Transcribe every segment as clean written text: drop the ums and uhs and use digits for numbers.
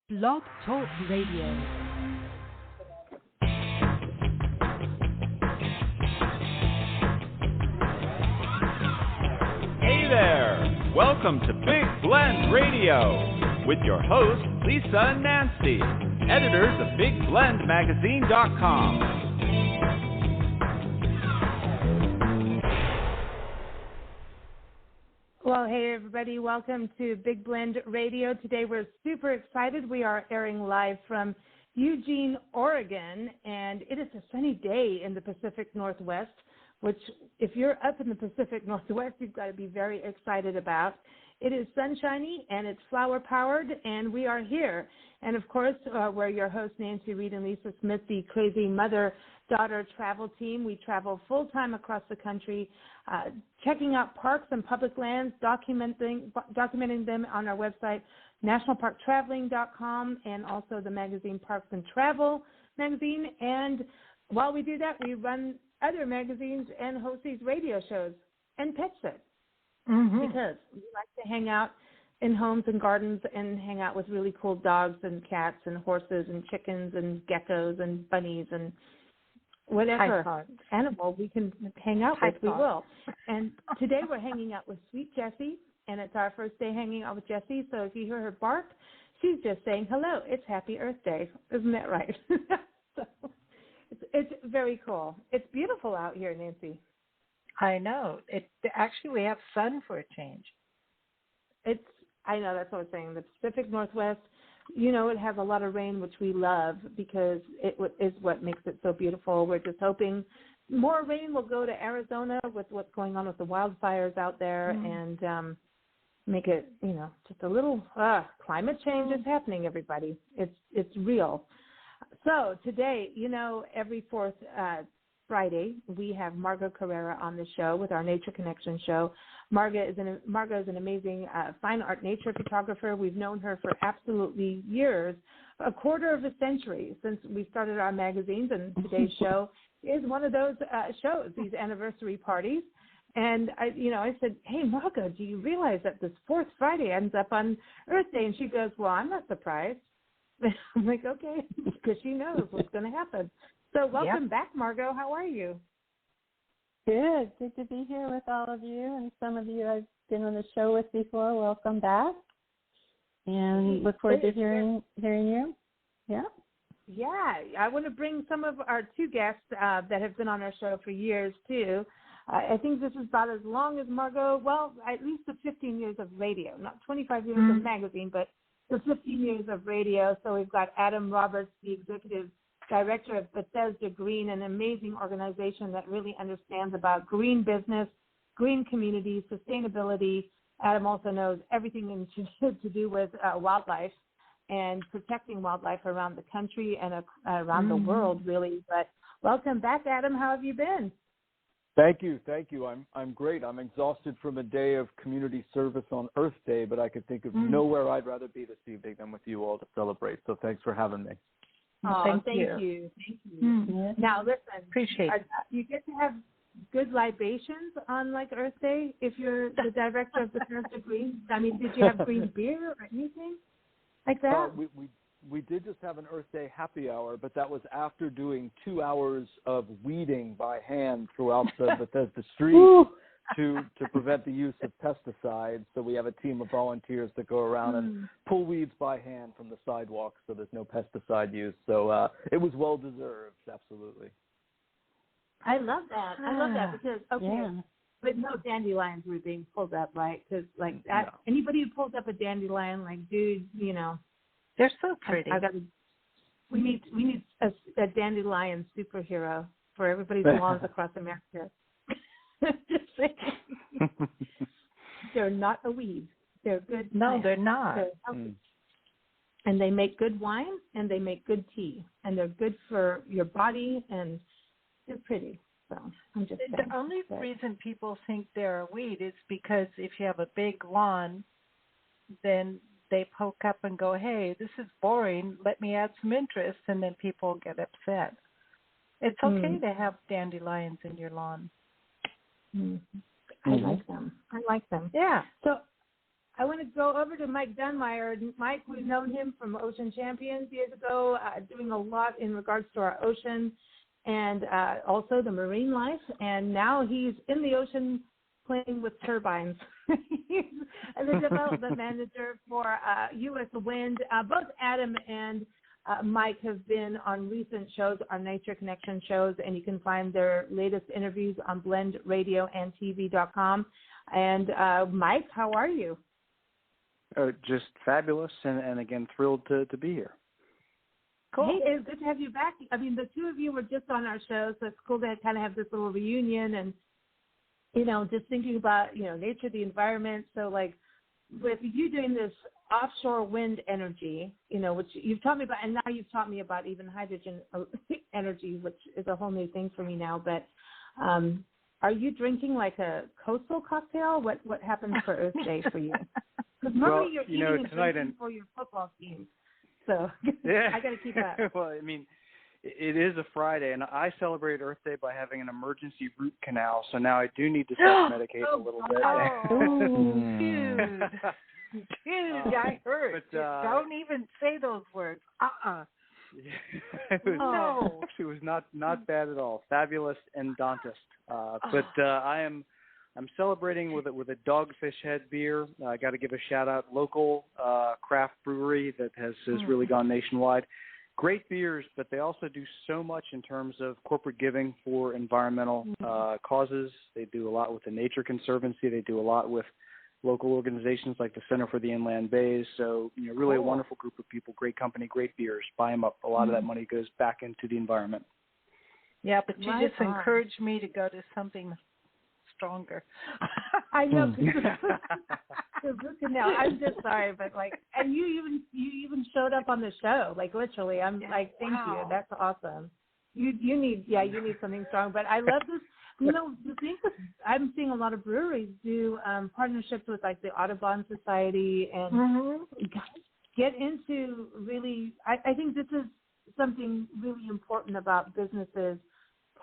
Blog Talk Radio. Hey there! Welcome to Big Blend Radio with your hosts, Lisa and Nancy, editors of BigBlendMagazine.com. Well, hey, everybody. Welcome to Big Blend Radio. Today, we're super excited. We are airing live from Eugene, Oregon, and it is a sunny day in the Pacific Northwest, which, if you're up in the Pacific Northwest, you've got to be very excited about. It is sunshiny, and it's flower-powered, and we are here. And, of course, we're your hosts, Nancy, Reid, and Lisa Smith, the crazy mother-daughter travel team. We travel full-time across the country, checking out parks and public lands, documenting them on our website, nationalparktraveling.com, and also the magazine Parks and Travel magazine. And while we do that, we run other magazines and host these radio shows and pet sit. Because we like to hang out in homes and gardens and hang out with really cool dogs and cats and horses and chickens and geckos and bunnies and whatever animal we can hang out with, we will. And today we're hanging out with Sweet Jessie, and it's our first day hanging out with Jessie. So if you hear her bark, she's just saying hello. It's Happy Earth Day. Isn't that right? So it's very cool. It's beautiful out here, Nancy. I know. Actually, we have sun for a change. I know, that's what I was saying. The Pacific Northwest, you know, it has a lot of rain, which we love because it is what makes it so beautiful. We're just hoping more rain will go to Arizona with what's going on with the wildfires out there and make it, you know, just a little climate change is happening, everybody. It's real. So today, you know, every fourth Friday, we have Margot Carrera on the show with our Nature Connection show. Margot is an amazing fine art nature photographer. We've known her for absolutely years, a quarter of a century since we started our magazines, and today's show is one of those shows, these anniversary parties. And I said, hey, Margot, do you realize that this fourth Friday ends up on Earth Day? And she goes, well, I'm not surprised. I'm like, okay, because she knows what's going to happen. So welcome back, Margot. How are you? Good. Good to be here with all of you. And some of you I've been on the show with before. Welcome back. And look forward to hearing you. Yeah. Yeah. I want to bring some of our two guests that have been on our show for years, too. I think this is about as long as Margot, well, at least the 15 years of radio, not 25 years of magazine, but the 15 years of radio. So we've got Adam Roberts, the executive director of Bethesda Green, an amazing organization that really understands about green business, green communities, sustainability. Adam also knows everything to do with wildlife and protecting wildlife around the country and around the world, really. But welcome back, Adam. How have you been? Thank you. I'm great. I'm exhausted from a day of community service on Earth Day, but I could think of nowhere I'd rather be this evening than with you all to celebrate. So thanks for having me. Oh, thank you. Now, listen, appreciate it. You get to have good libations on, like, Earth Day if you're the director of the Bethesda Green. I mean, did you have green beer or anything like that? We did just have an Earth Day happy hour, but that was after doing 2 hours of weeding by hand throughout the Bethesda street to prevent the use of pesticides. So we have a team of volunteers that go around and pull weeds by hand from the sidewalks so there's no pesticide use. So it was well-deserved, absolutely. I love that. Because, but no dandelions were being pulled up, right? Because, like, anybody who pulls up a dandelion, like, dude, you know. They're so pretty. We need a dandelion superhero for everybody's lawns across America. Just saying. They're not a weed. They're good. No, they're not. And they make good wine and they make good tea. And they're good for your body and they're pretty. So I'm just saying. The only reason people think they're a weed is because if you have a big lawn, then they poke up and go, hey, this is boring. Let me add some interest. And then people get upset. It's okay to have dandelions in your lawn. I like them. Yeah. So I want to go over to Mike Dunmyer. Mike, we've known him from Ocean Champions years ago, doing a lot in regards to our ocean and also the marine life. And now he's in the ocean playing with turbines. He's the development manager for U.S. Wind. Both Adam and Mike have been on recent shows, on Nature Connection shows, and you can find their latest interviews on blendradioandtv.com. And Mike, how are you? Just fabulous, and again, thrilled to be here. Cool. Hey, it's good to have you back. I mean, the two of you were just on our show, so it's cool to kind of have this little reunion and, you know, just thinking about, you know, nature, the environment. So, like, with you doing this offshore wind energy, you know, which you've taught me about, and now you've taught me about even hydrogen energy, which is a whole new thing for me now. But are you drinking like a coastal cocktail? What happens for Earth Day for you? Because normally you're eating and drinking for your football team. So yeah. I got to keep up. Well, I mean, it is a Friday, and I celebrate Earth Day by having an emergency root canal. So now I do need to self-medicate a little bit. Oh, dude. Dude, I heard. But, don't even say those words. It was not bad at all. Fabulous endodontist. But I'm celebrating with a Dogfish Head beer. I got to give a shout out, local craft brewery that has really gone nationwide. Great beers, but they also do so much in terms of corporate giving for environmental causes. They do a lot with the Nature Conservancy. They do a lot with local organizations like the Center for the Inland Bays. So, you know, really a wonderful group of people, great company, great beers. Buy them up. A lot of that money goes back into the environment. Yeah, but you just encouraged me to go to something stronger. I know. Now, I'm just sorry, but like, and you even showed up on the show, like literally. I'm like, thank you. That's awesome. You need something strong. But I love this. You know, the thing is, I'm seeing a lot of breweries do partnerships with like the Audubon Society and get into really. I think this is something really important about businesses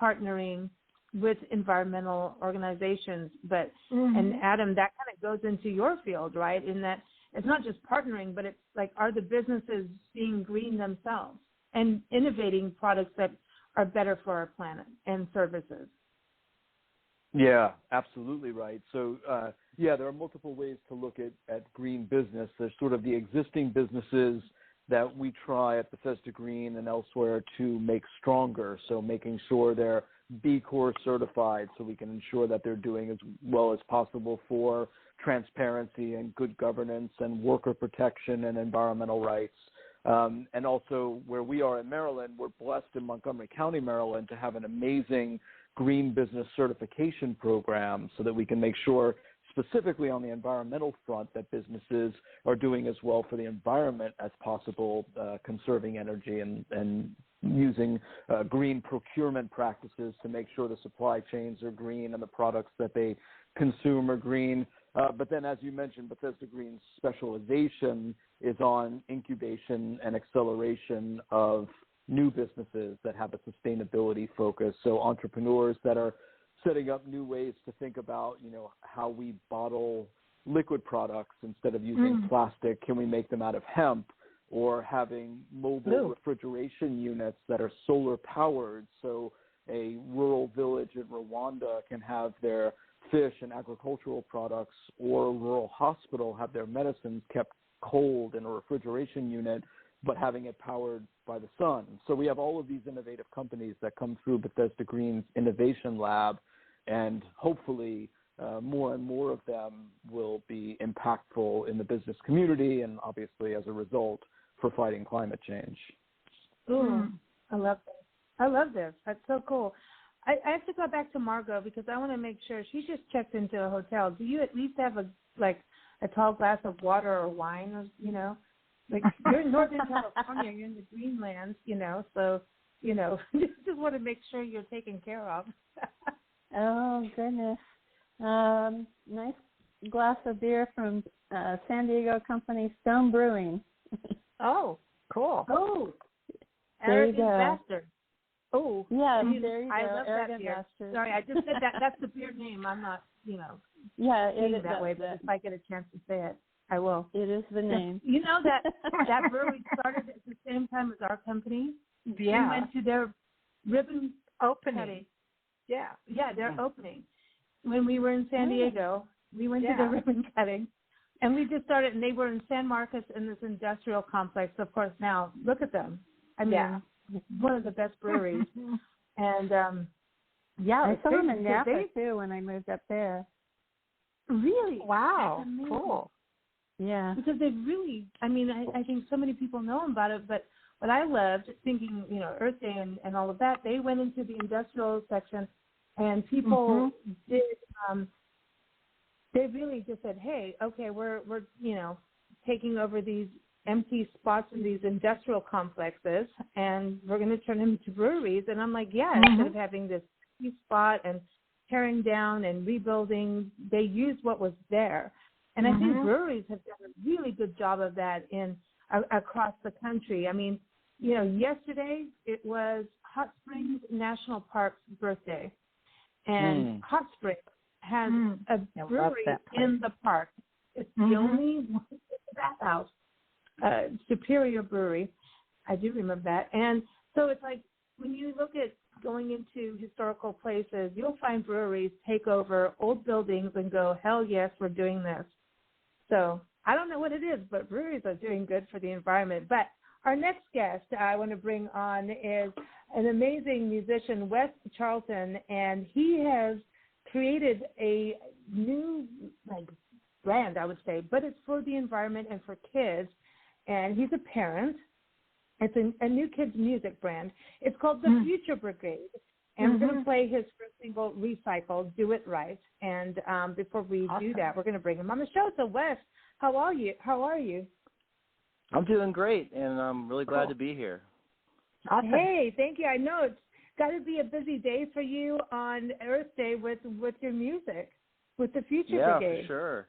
partnering with environmental organizations. But and Adam, that kind of goes into your field, right? In that it's not just partnering, but it's like, are the businesses being green themselves and innovating products that are better for our planet and services? Yeah, absolutely right. So, there are multiple ways to look at green business. There's sort of the existing businesses that we try at Bethesda Green and elsewhere to make stronger. So making sure they're B Corp certified so we can ensure that they're doing as well as possible for transparency and good governance and worker protection and environmental rights. And also where we are in Maryland, we're blessed in Montgomery County, Maryland, to have an amazing green business certification program so that we can make sure specifically on the environmental front that businesses are doing as well for the environment as possible, conserving energy and using green procurement practices to make sure the supply chains are green and the products that they consume are green. But then, as you mentioned, Bethesda Green's specialization is on incubation and acceleration of new businesses that have a sustainability focus. So entrepreneurs that are setting up new ways to think about, you know, how we bottle liquid products instead of using plastic. Can we make them out of hemp? Or having mobile refrigeration units that are solar powered, so a rural village in Rwanda can have their fish and agricultural products, or a rural hospital have their medicines kept cold in a refrigeration unit, but having it powered by the sun. So we have all of these innovative companies that come through Bethesda Green's Innovation Lab, and hopefully more and more of them will be impactful in the business community and obviously as a result for fighting climate change. Ooh, I love this. I love this. That's so cool. I have to go back to Margot because I want to make sure she just checked into a hotel. Do you at least have a tall glass of water or wine, or like you're in Northern California, you're in the Greenlands, so just want to make sure you're taken care of. Oh goodness, nice glass of beer from San Diego company Stone Brewing. Oh, cool. Oh, Arrogant Bastard. Oh, yeah, there you go. I love Arrogant that beer. Bastard. Sorry, I just said that. That's the beer name. I'm not, yeah, saying it that way, but if I get a chance to say it. I will. It is the name. You know that brewery started at the same time as our company. Yeah. We went to their ribbon opening. cutting. Yeah. Yeah, their opening. When we were in San Diego, we went to their ribbon cutting, and we just started. And they were in San Marcos in this industrial complex. Of course, now look at them. I mean, one of the best breweries. And I saw them in Napa too when I moved up there. Really? Wow. Cool. Yeah. Because they really, I mean, I think so many people know about it, but what I loved, thinking, Earth Day and all of that, they went into the industrial section, and people did, they really just said, hey, okay, we're taking over these empty spots in these industrial complexes, and we're going to turn them into breweries. And I'm like, instead of having this spot and tearing down and rebuilding, they used what was there. And I think breweries have done a really good job of that across the country. I mean, yesterday it was Hot Springs National Park's birthday, and Hot Springs has a brewery in the park. It's the only bathhouse, Superior Brewery. I do remember that. And so it's like when you look at going into historical places, you'll find breweries take over old buildings and go, hell yes, we're doing this. So I don't know what it is, but breweries are doing good for the environment. But our next guest I want to bring on is an amazing musician, Wes Charlton, and he has created a new brand, I would say, but it's for the environment and for kids. And he's a parent. It's a new kids music brand. It's called the Future Brigade. And we're going to play his first single, Recycle, Do It Right. And before we do that, we're going to bring him on the show. So, Wes, how are you? I'm doing great, and I'm really glad to be here. Awesome. Hey, thank you. I know it's got to be a busy day for you on Earth Day with your music, with the Future Brigade. Yeah, for sure.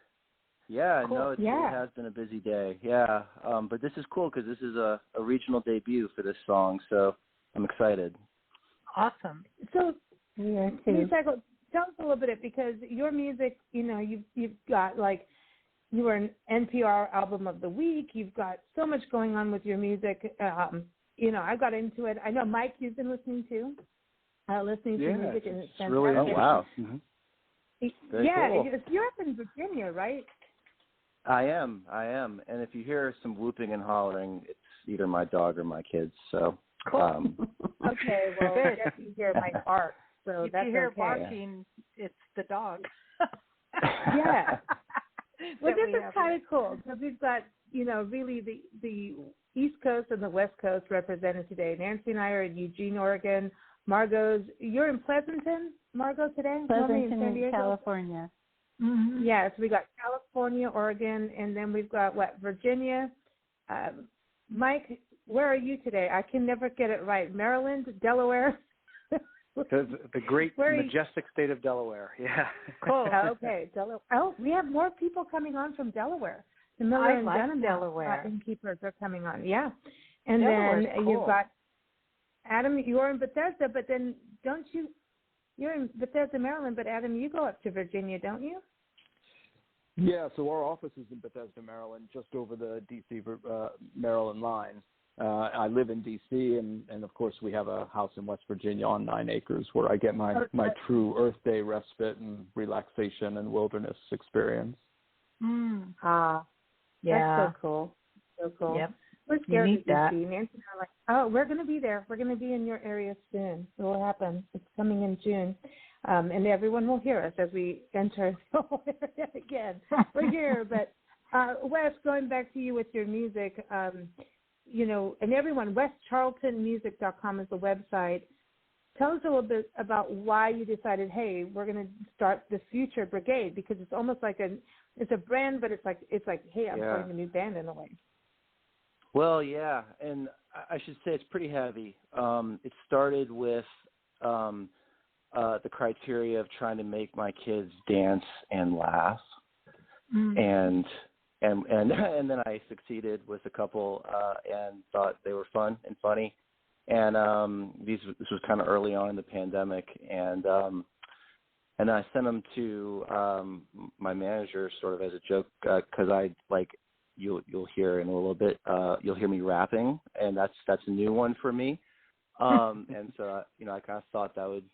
Yeah, cool. No, it has been a busy day. Yeah, but this is cool because this is a regional debut for this song, so I'm excited. Awesome. So, Recycle, tell us a little bit, because your music, you've got you were an NPR Album of the Week. You've got so much going on with your music. I got into it. I know, Mike, you've been listening to your music, and it's fantastic. Really, oh wow. Very cool. You're up in Virginia, right? I am, and if you hear some whooping and hollering, it's either my dog or my kids. So. Cool. Okay, well, I guess you hear my bark, so if that's you hear okay. barking, it's the dog. Yeah. Well, this is kind of cool because we've got, really the East Coast and the West Coast represented today. Nancy and I are in Eugene, Oregon. You're in Pleasanton, Margot, today? Pleasanton, San Diego? California. Mm-hmm. Yeah, so we got California, Oregon, and then we've got, Virginia. Mike, where are you today? I can never get it right. Maryland, Delaware? The great, majestic state of Delaware. Yeah. Cool. Okay. Delaware. Oh, we have more people coming on from Delaware. The Miller and Dunham Delaware innkeepers are coming on. Yeah. And Delaware's then cool. you've got Adam. You're in Bethesda, but then you're in Bethesda, Maryland, but Adam, you go up to Virginia, don't you? Yeah. So our office is in Bethesda, Maryland, just over the D.C. Maryland line. I live in D.C., and of course we have a house in West Virginia on 9 acres where I get my true Earth Day respite and relaxation and wilderness experience. Yeah. That's so cool. So cool. Yep. We're scared of that. D.C. Nancy and I are like, oh, we're going to be there. We're going to be in your area soon. It will happen. It's coming in June. And everyone will hear us as we enter the whole area again. We're here. But, Wes, going back to you with your music, and everyone, WesCharltonMusic.com is the website. Tell us a little bit about why you decided, hey, we're going to start the Future Brigade, because it's almost like it's a brand, but it's like, hey, I'm starting a new band in a way. Well, yeah, and I should say it's pretty heavy. It started with the criteria of trying to make my kids dance and laugh, and then I succeeded with a couple and thought they were fun and funny. And this was kind of early on in the pandemic, and And I sent them to my manager sort of as a joke because I like you'll hear in a little bit you'll hear me rapping, and that's a new one for me. And so I kind of thought that would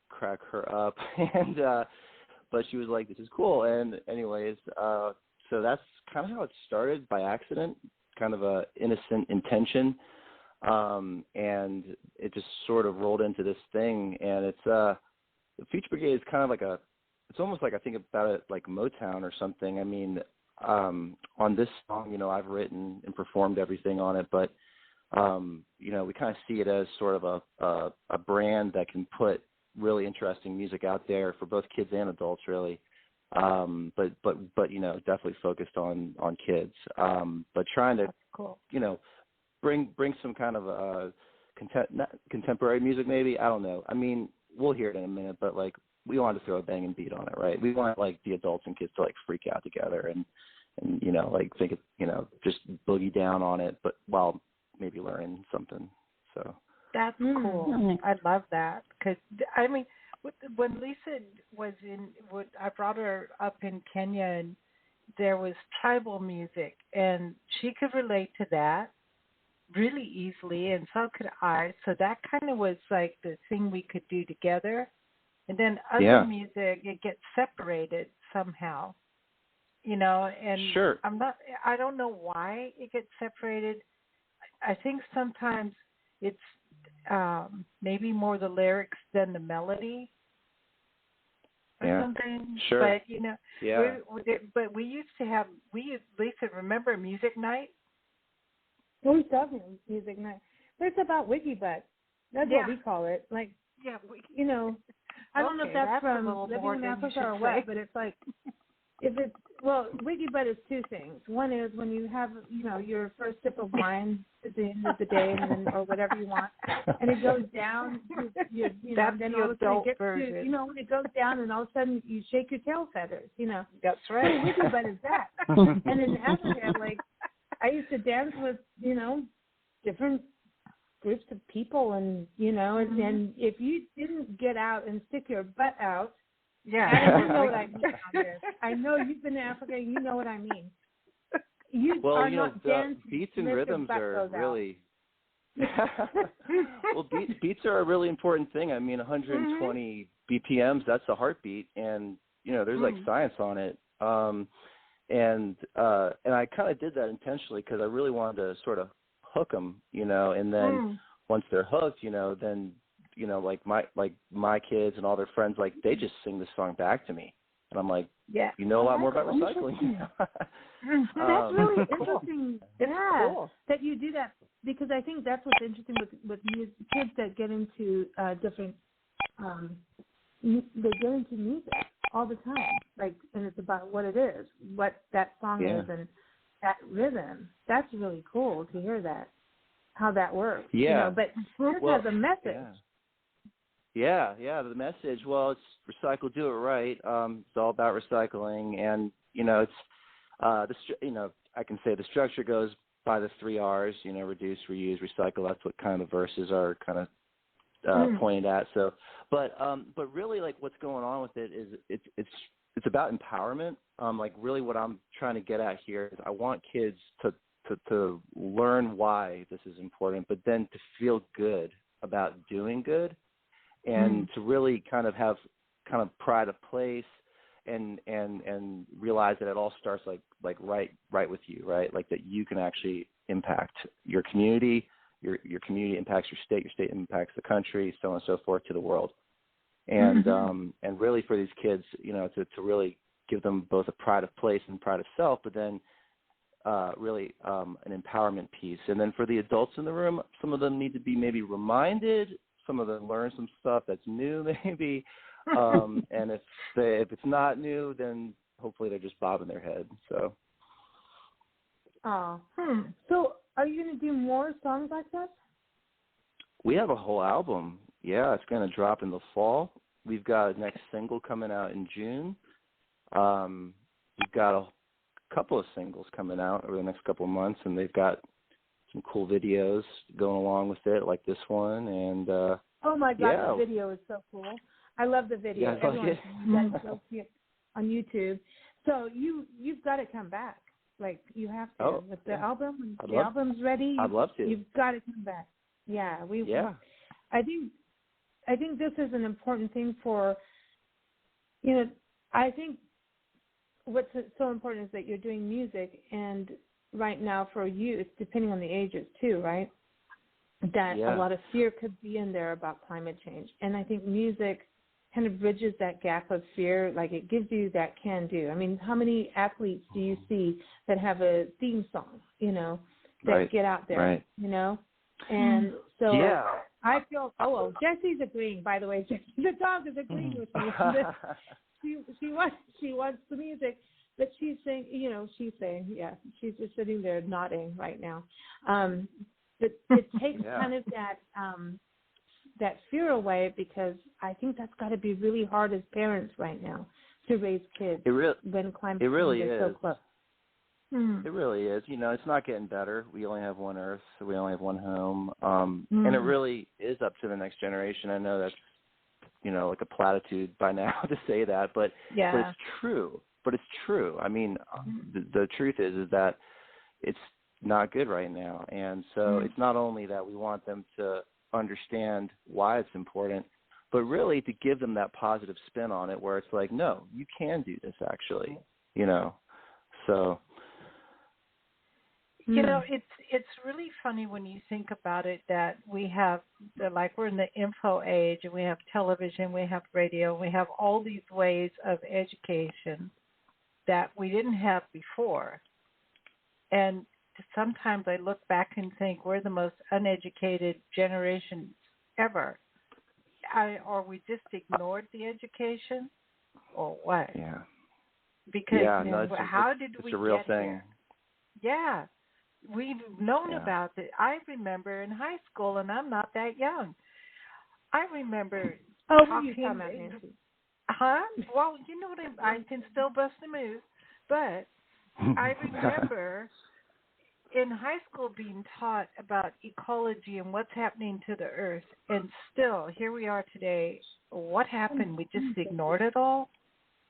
crack her up, and but she was like, "This is cool." And anyways, so that's kind of how it started by accident, kind of a innocent intention, and it just sort of rolled into this thing, and it's the Future Brigade is kind of like it's almost like I think about it like Motown or something. I mean, on this song, I've written and performed everything on it, but, we kind of see it as sort of a brand that can put really interesting music out there for both kids and adults, really. But definitely focused on kids. But trying to, cool. Bring some kind of contemporary music, maybe. I don't know. I mean, we'll hear it in a minute, but like we wanted to throw a banging beat on it, right? We want like the adults and kids to like freak out together and like think it, just boogie down on it, but while maybe learning something. So that's cool. I love that because I mean, when Lisa was I brought her up in Kenya, and there was tribal music, and she could relate to that really easily, and so could I. So that kind of was like the thing we could do together. And then other music, it gets separated somehow, and sure. I don't know why it gets separated. I think sometimes it's maybe more the lyrics than the melody or something. Sure. But, but we used to Lisa, remember Music Night? We love music night. But it's about Wikibutt. That's what we call it. Like, I don't know if that's from Living in Africa or what, but it's like, Wikibutt is two things. One is when you have, your first sip of wine at the end of the day, or whatever you want, and it goes down, then all of a sudden it gets to, when it goes down, and all of a sudden you shake your tail feathers, That's right. Wikibutt is that. And in Africa, like, I used to dance with, different groups of people, and, and then if you didn't get out and stick your butt out, you know what I mean on this. I know you've been to Africa, and you know what I mean. Beats and rhythms are really, beats are a really important thing. I mean, 120 BPMs, that's a heartbeat, and, there's like science on it. And I kind of did that intentionally because I really wanted to sort of hook them, and then once they're hooked, then, like my kids and all their friends, like they just sing this song back to me. And I'm like, you know a lot more about recycling. That's really interesting. Cool that you do that, because I think that's what's interesting with music, kids that get into different, they get into music all the time, like, and it's about what it is, what that song is, and that rhythm. That's really cool to hear that, how that works. But this has a message. Yeah, the message. Well, it's recycle, do it right. It's all about recycling, and it's I can say the structure goes by the 3 R's. Reduce, reuse, recycle. That's what kind of the verses are kind of pointed at. So, but really, like, what's going on with it is it's about empowerment. Like, really, what I'm trying to get at here is I want kids to learn why this is important, but then to feel good about doing good, and to really kind of have kind of pride of place, and realize that it all starts like right with you, right? Like that you can actually impact your community. Your community impacts your state impacts the country, so on and so forth, to the world. And and really for these kids, to really give them both a pride of place and pride of self, but then really an empowerment piece. And then for the adults in the room, some of them need to be maybe reminded, some of them learn some stuff that's new maybe, and if it's not new, then hopefully they're just bobbing their head. So. So are you going to do more songs like this? We have a whole album. Yeah, it's going to drop in the fall. We've got a next single coming out in June. We've got a couple of singles coming out over the next couple of months, and they've got some cool videos going along with it, like this one. And oh my God, the video is so cool. I love the video. Yeah, Everyone that's so cute on YouTube. So you've got to come back. Like, you have to. Oh, with the album, when the love, album's ready, I'd love to. You've got to come back. Yeah, I think this is an important thing for, I think what's so important is that you're doing music, and right now for youth, depending on the ages too, right, that a lot of fear could be in there about climate change. And I think music kind of bridges that gap of fear, like it gives you that can-do. I mean, how many athletes do you see that have a theme song, that get out there, And so I feel, Jesse's agreeing, by the way. Jessie the dog is agreeing with me. She wants the music, but she's saying, she's just sitting there nodding right now. But it takes kind of that fear away, because I think that's got to be really hard as parents right now to raise kids when climate change is so close. It really is. It's not getting better. We only have one Earth, so we only have one home. And it really is up to the next generation. I know that's, like a platitude by now to say that, but it's true. But it's true. I mean, the truth is that it's not good right now. And so it's not only that we want them to understand why it's important, but really to give them that positive spin on it, where it's like, no, you can do this actually, so. It's really funny when you think about it, that we have, we're in the info age, and we have television, we have radio, we have all these ways of education that we didn't have before. And sometimes I look back and think we're the most uneducated generation ever. Or we just ignored the education, or what? Yeah. Because how did we it's a real get thing. here? Yeah. We've known about it. I remember in high school, and I'm not that young. I remember talking. You talking about, Nancy? Huh? Well, you know what I can still bust a move, but I remember in high school being taught about ecology and what's happening to the earth, and still here we are today. What happened? We just ignored it all?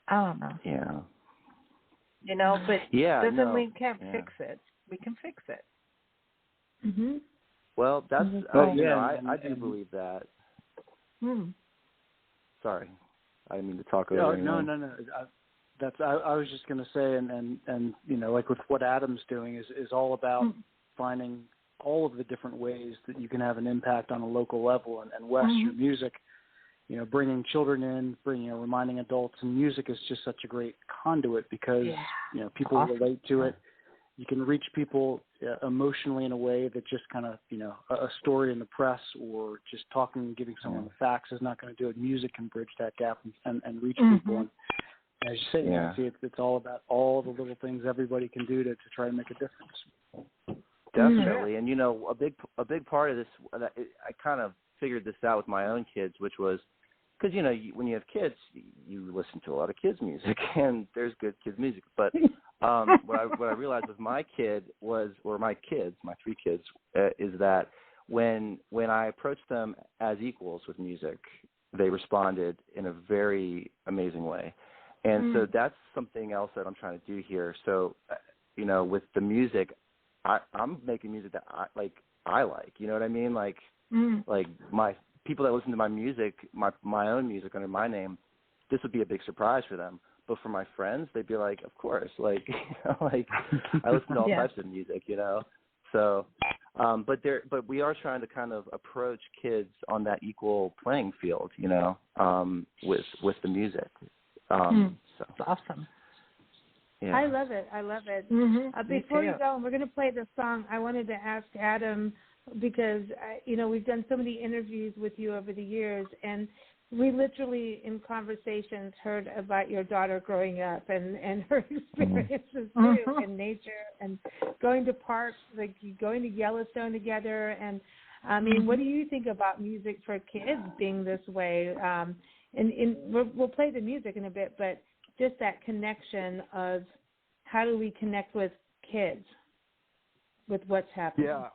I don't know. Yeah. But doesn't mean we can't fix it. We can fix it. Mm-hmm. Well, that's I do believe that. Sorry, I didn't mean to talk over anyone. No. I was just going to say, and like with what Adam's doing is all about finding all of the different ways that you can have an impact on a local level. And Wes, your music, bringing children in, reminding adults, and music is just such a great conduit, because people relate to it. You can reach people emotionally in a way that just kind of, a story in the press or just talking and giving someone the facts is not going to do it. Music can bridge that gap and reach people. And as you say, it's all about all the little things everybody can do to try to make a difference. Definitely. And, a big part of this, I kind of figured this out with my own kids, which was, because, when you have kids, you listen to a lot of kids' music, and there's good kids' music. But what I realized with my kids, my three kids, is that when I approached them as equals with music, they responded in a very amazing way. And so that's something else that I'm trying to do here. So, with the music, I'm making music that I like. You know what I mean? Like my people that listen to my music, my own music under my name, this would be a big surprise for them. But for my friends, they'd be like, of course, I listen to all types of music, So, but we are trying to kind of approach kids on that equal playing field, with the music. That's awesome. Yeah. I love it. Before you go, we're going to play the song. I wanted to ask Adam, because we've done so many interviews with you over the years, and we literally in conversations heard about your daughter growing up and her experiences too in nature, and going to parks, like going to Yellowstone together. And I mean, what do you think about music for kids being this way? And we'll play the music in a bit, but just that connection of how do we connect with kids with what's happening? Yeah.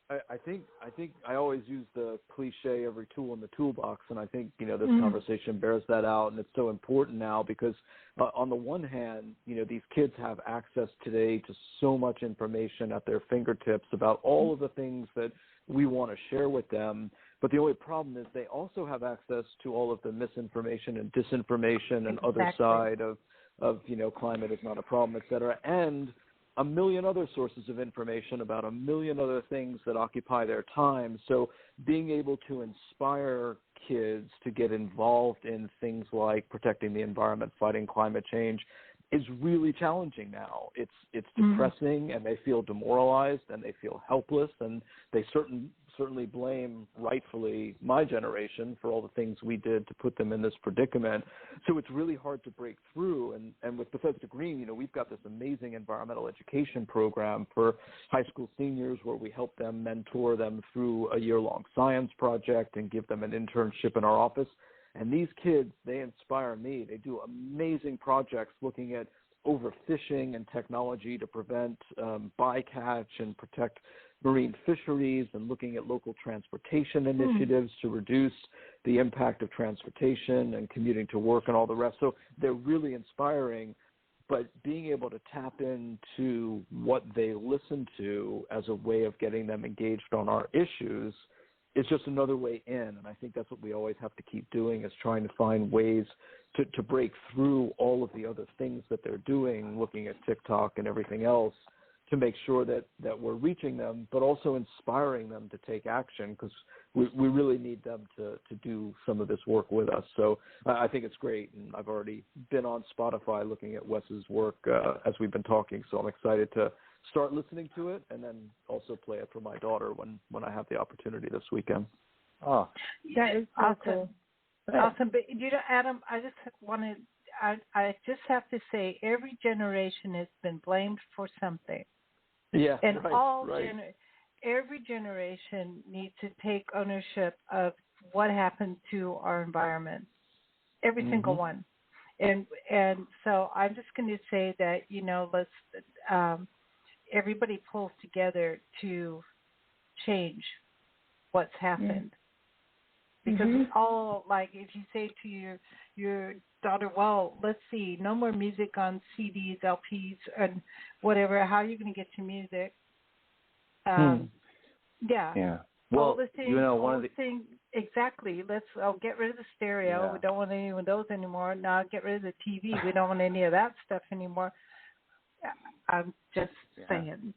I think I always use the cliche every tool in the toolbox, and I think this conversation bears that out, and it's so important now because on the one hand, these kids have access today to so much information at their fingertips about all of the things that we want to share with them, but the only problem is they also have access to all of the misinformation and disinformation and other side of climate is not a problem, et cetera, and a million other sources of information about a million other things that occupy their time. So being able to inspire kids to get involved in things like protecting the environment, fighting climate change, is really challenging now. It's depressing, and they feel demoralized, and they feel helpless, and they certainly blame, rightfully, my generation for all the things we did to put them in this predicament. So it's really hard to break through. And with Bethesda Green, we've got this amazing environmental education program for high school seniors where we help them, mentor them through a year-long science project and give them an internship in our office. And these kids, they inspire me. They do amazing projects looking at overfishing and technology to prevent bycatch and protect marine fisheries, and looking at local transportation initiatives to reduce the impact of transportation and commuting to work and all the rest. So they're really inspiring, but being able to tap into what they listen to as a way of getting them engaged on our issues is just another way in. And I think that's what we always have to keep doing, is trying to find ways to break through all of the other things that they're doing, looking at TikTok and everything else, to make sure that we're reaching them, but also inspiring them to take action, because we really need them to do some of this work with us. So I think it's great, and I've already been on Spotify looking at Wes's work as we've been talking, so I'm excited to start listening to it and then also play it for my daughter when I have the opportunity this weekend. Oh, that is awesome. Awesome. But Adam, I just just have to say, every generation has been blamed for something. Yeah, and every generation needs to take ownership of what happened to our environment. Every single one. And so I'm just going to say that, let's everybody pulls together to change what's happened. Because it's all, like, if you say to your daughter, well, let's see, no more music on CDs, LPs, and whatever, how are you going to get your music? Yeah. Well, all the things, exactly. Let's get rid of the stereo. Yeah. We don't want any of those anymore. Now get rid of the TV. We don't want any of that stuff anymore. I'm just saying.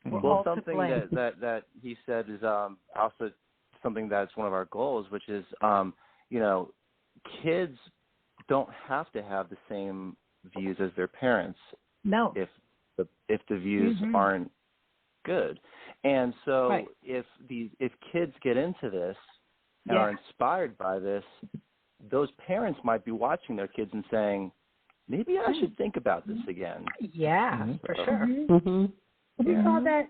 Well, something that he said is also something that's one of our goals, which is, kids don't have to have the same views as their parents. No. If the views aren't good. And so if kids get into this and are inspired by this, those parents might be watching their kids and saying, maybe I should think about this again. Yeah, for sure. We saw that,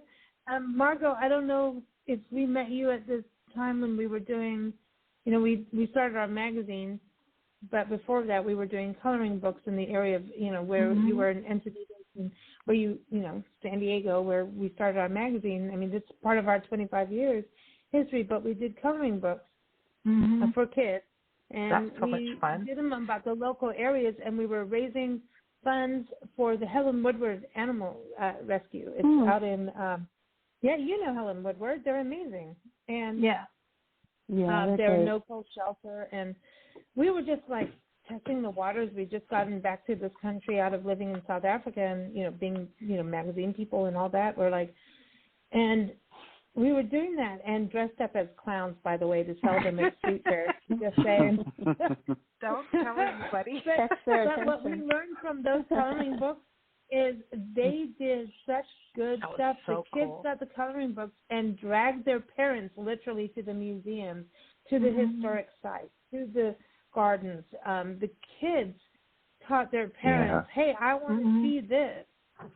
Margot, I don't know if we met you at this time when we were doing, we started our magazine, but before that we were doing coloring books in the area of, where you were an entity, where San Diego, where we started our magazine. I mean, this is part of our 25 years history, but we did coloring books for kids. And that's so much fun. We did them about the local areas, and we were raising funds for the Helen Woodward Animal Rescue. It's out in, Helen Woodward. They're amazing. And they're a no-kill shelter. And we were just like testing the waters. We'd just gotten back to this country out of living in South Africa and, being, magazine people and all that. We're like, and we were doing that and dressed up as clowns, by the way, to sell them as street fairs. Just saying. Don't tell anybody. But what we learned from those coloring books is they did such good stuff. So the kids cool. got the coloring books and dragged their parents literally to the museums, to the historic sites, to the gardens. The kids taught their parents, hey, I want to see this.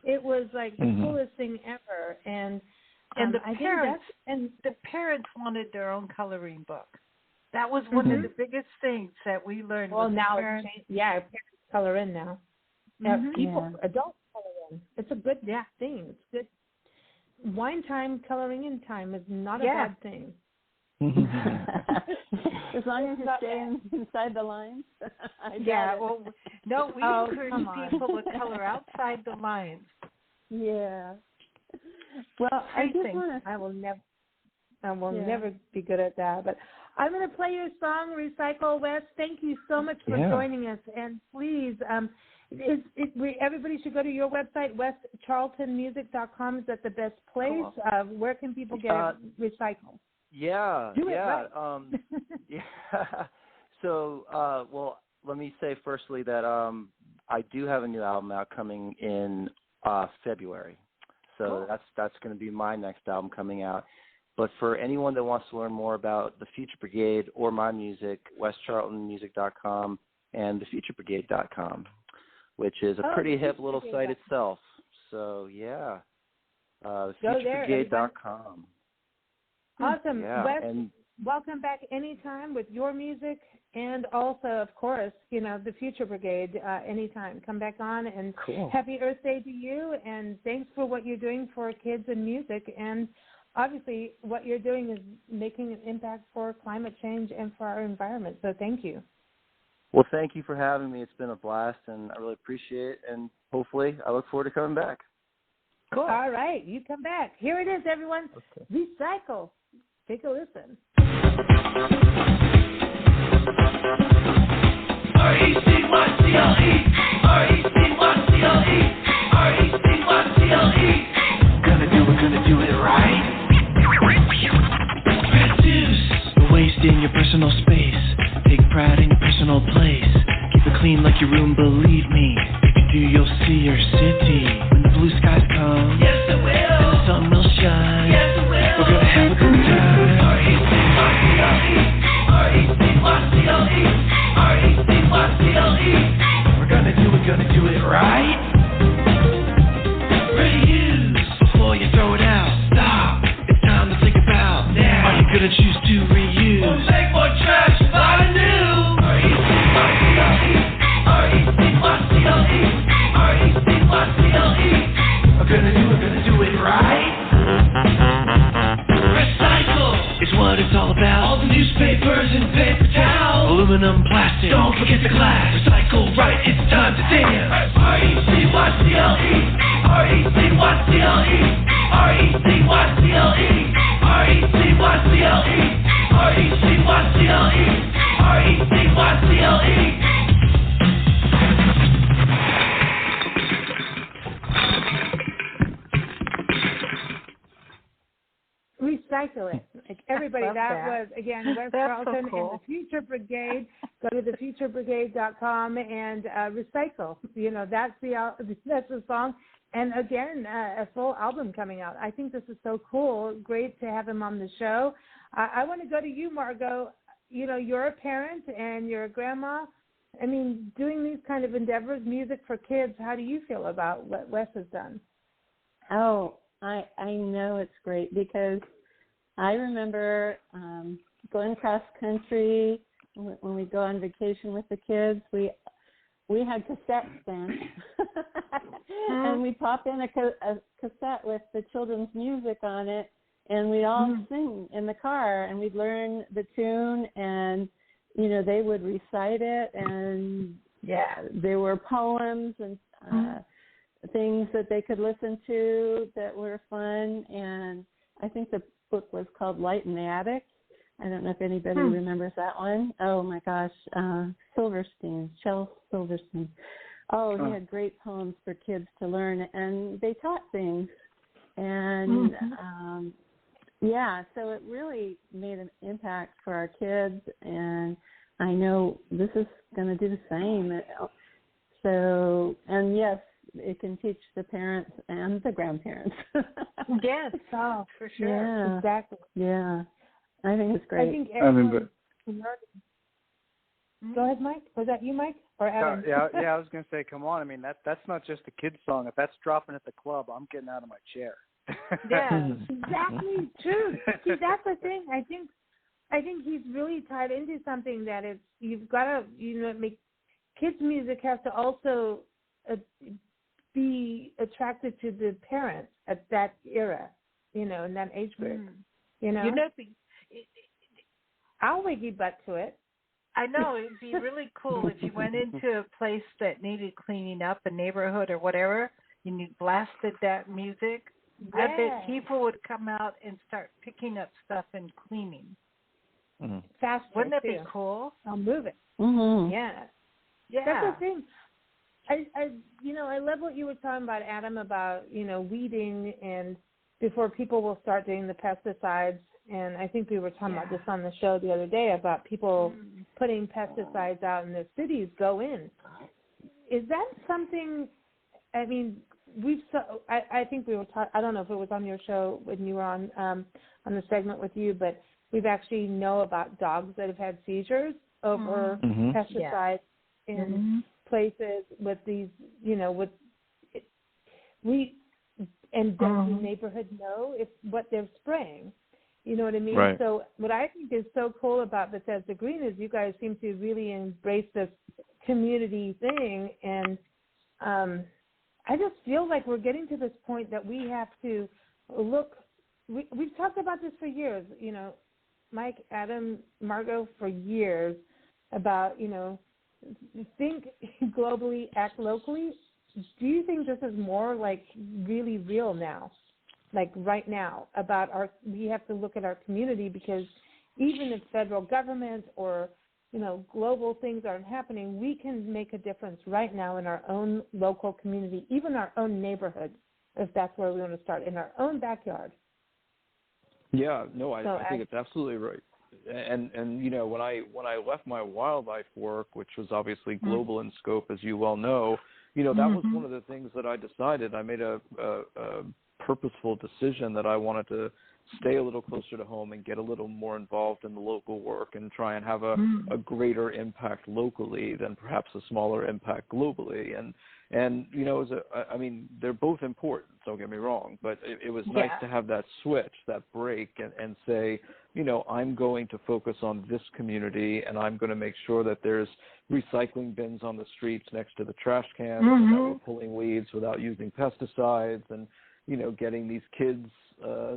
It was like the coolest thing ever. And the parents wanted their own coloring book. That was one of the biggest things that we learned. Well, now parents parents color in now. Adults color in. It's a good thing. It's good. wine time, coloring in time is not a bad thing. As long as you stay inside the lines. Well, no, we encourage people to color outside the lines. Yeah. Well, I will never be good at that. But I'm going to play your song, Recycle. Wes, thank you so much for joining us. And please, everybody should go to your website, westcharltonmusic.com. Is that the best place? Cool. Where can people get Recycle? Yeah. So, well, let me say firstly that I do have a new album out coming in February. So that's going to be my next album coming out. But for anyone that wants to learn more about the Future Brigade or my music, westcharltonmusic.com and thefuturebrigade.com, which is a pretty hip little site itself. So, thefuturebrigade.com. Awesome. Yeah, Wes, welcome back anytime with your music, and also, of course, the Future Brigade anytime. Come back on, and happy Earth Day to you, and thanks for what you're doing for kids and music. And obviously what you're doing is making an impact for climate change and for our environment. So thank you. Well, thank you for having me. It's been a blast, and I really appreciate it. And hopefully I look forward to coming back. Cool. All right. You come back. Here it is, everyone. Okay. Recycle. Take a listen. R-E-C-Y-C-L-E, R-E-C-Y-C-L-E, R-E-C-Y-C-L-E. Gonna do it right. Reduce the waste in your personal space. Take pride in your personal place. Keep it clean like your room, believe me. If you do, you'll see your city. When the blue skies come, yes it will. And the sun will shine, yes it will. We're gonna have a good time. R-E-C-Y-C-L-E, R-E-C-Y-C-L-E, R-E-C-Y-C-L-E. We're gonna do it right. Reuse before you throw it out. Stop, it's time to think about now. Are you gonna choose to reuse? Or make more trash, buy new? R-E-C-Y-C-L-E, R-E-C-Y-C-L-E, R-E-C-Y-C-L-E. We're gonna do it right. Recycle is what it's all about. All the newspapers and paper towels, aluminum, plastic, don't forget the glass. Recycle right, it's time to dance. R-E-C-Y-C-L-E, R-E-C-Y-C-L-E, R-E-C-Y-C-L-E, R-E-C-Y-C-L-E, R-E-C-Y-C-L-E, R-E-C-Y-C-L-E. Recycle it. Like everybody, that was, again, Wes Charlton and the Future Brigade. Go to thefuturebrigade.com and recycle. That's the song. And again, a full album coming out. I think this is so cool. Great to have him on the show. I want to go to you, Margot. You're a parent and you're a grandma. I mean, doing these kind of endeavors, music for kids, how do you feel about what Wes has done? Oh, I know it's great because I remember going cross country when we go on vacation with the kids. We had cassettes then, and we'd pop in a cassette with the children's music on it, and we'd all sing in the car, and we'd learn the tune, and they would recite it, and there were poems and things that they could listen to that were fun. And I think the book was called Light in the Attic. I don't know if anybody remembers that one. Oh my gosh, Shel Silverstein. Oh, he had great poems for kids to learn, and they taught things. And so it really made an impact for our kids, and I know this is going to do the same. So, and yes, it can teach the parents and the grandparents. Yes, for sure. Yeah, exactly. Yeah, I think it's great. I think everyone Go ahead, Mike. Was that you, Mike, or Adam? Yeah. I was going to say, come on. I mean, that's not just a kid's song. If that's dropping at the club, I'm getting out of my chair. Yeah, exactly. True. See, that's the thing. I think he's really tied into something that is you've got to make kids' music has to also be attracted to the parents at that era. in that age group. I'll wiggy butt to it. I know, it'd be really cool if you went into a place that needed cleaning up, a neighborhood or whatever, and you blasted that music. Yeah. I bet people would come out and start picking up stuff and cleaning. Mm-hmm. Faster, wouldn't that too. be cool? I'll move it. Mm-hmm. Yeah. That's the thing. I love what you were talking about, Adam, about, weeding and before people will start doing the pesticides. And I think we were talking about this on the show the other day about people putting pesticides out in the cities go in. Is that something, I mean, I think we were talking, I don't know if it was on your show when you were on the segment with you, but we've actually know about dogs that have had seizures over pesticides in places with these, does the neighborhood know what they're spraying? You know what I mean? Right. So what I think is so cool about Bethesda Green is you guys seem to really embrace this community thing. And I just feel like we're getting to this point that we have to look. We've talked about this for years, Mike, Adam, Margot, for years about, think globally, act locally. Do you think this is more like really real now? Like right now, we have to look at our community because even if federal government or, global things aren't happening, we can make a difference right now in our own local community, even our own neighborhood, if that's where we want to start, in our own backyard. Yeah, no, I think it's absolutely right. And when I left my wildlife work, which was obviously global in scope, as you well know, that was one of the things that I decided. I made a purposeful decision that I wanted to stay a little closer to home and get a little more involved in the local work and try and have a greater impact locally than perhaps a smaller impact globally. And they're both important, don't get me wrong, but it was nice to have that switch, that break, and say, I'm going to focus on this community and I'm going to make sure that there's recycling bins on the streets next to the trash cans and that we're pulling weeds without using pesticides and, getting these kids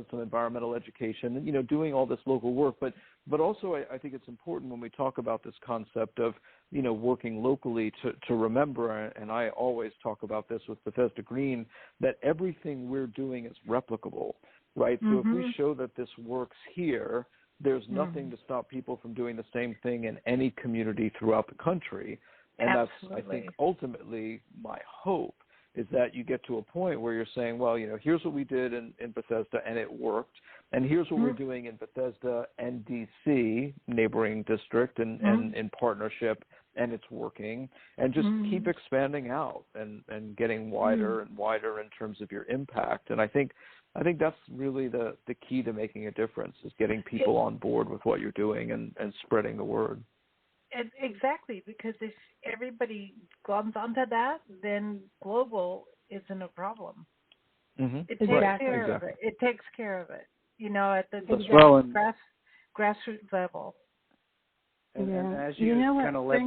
some environmental education and, doing all this local work. But also I think it's important when we talk about this concept of, working locally to remember, and I always talk about this with Bethesda Green, that everything we're doing is replicable, right? So if we show that this works here, there's nothing to stop people from doing the same thing in any community throughout the country. And that's, I think, ultimately my hope, is that you get to a point where you're saying, well, here's what we did in Bethesda and it worked, and here's what we're doing in Bethesda and DC, neighboring district, and in partnership, and it's working, and just keep expanding out and getting wider and wider in terms of your impact. And I think that's really the key to making a difference, is getting people on board with what you're doing and spreading the word. Exactly, because if everybody glums onto that, then global isn't a problem. It takes care of it. It takes care of it, at the grassroots level. And as you kind of led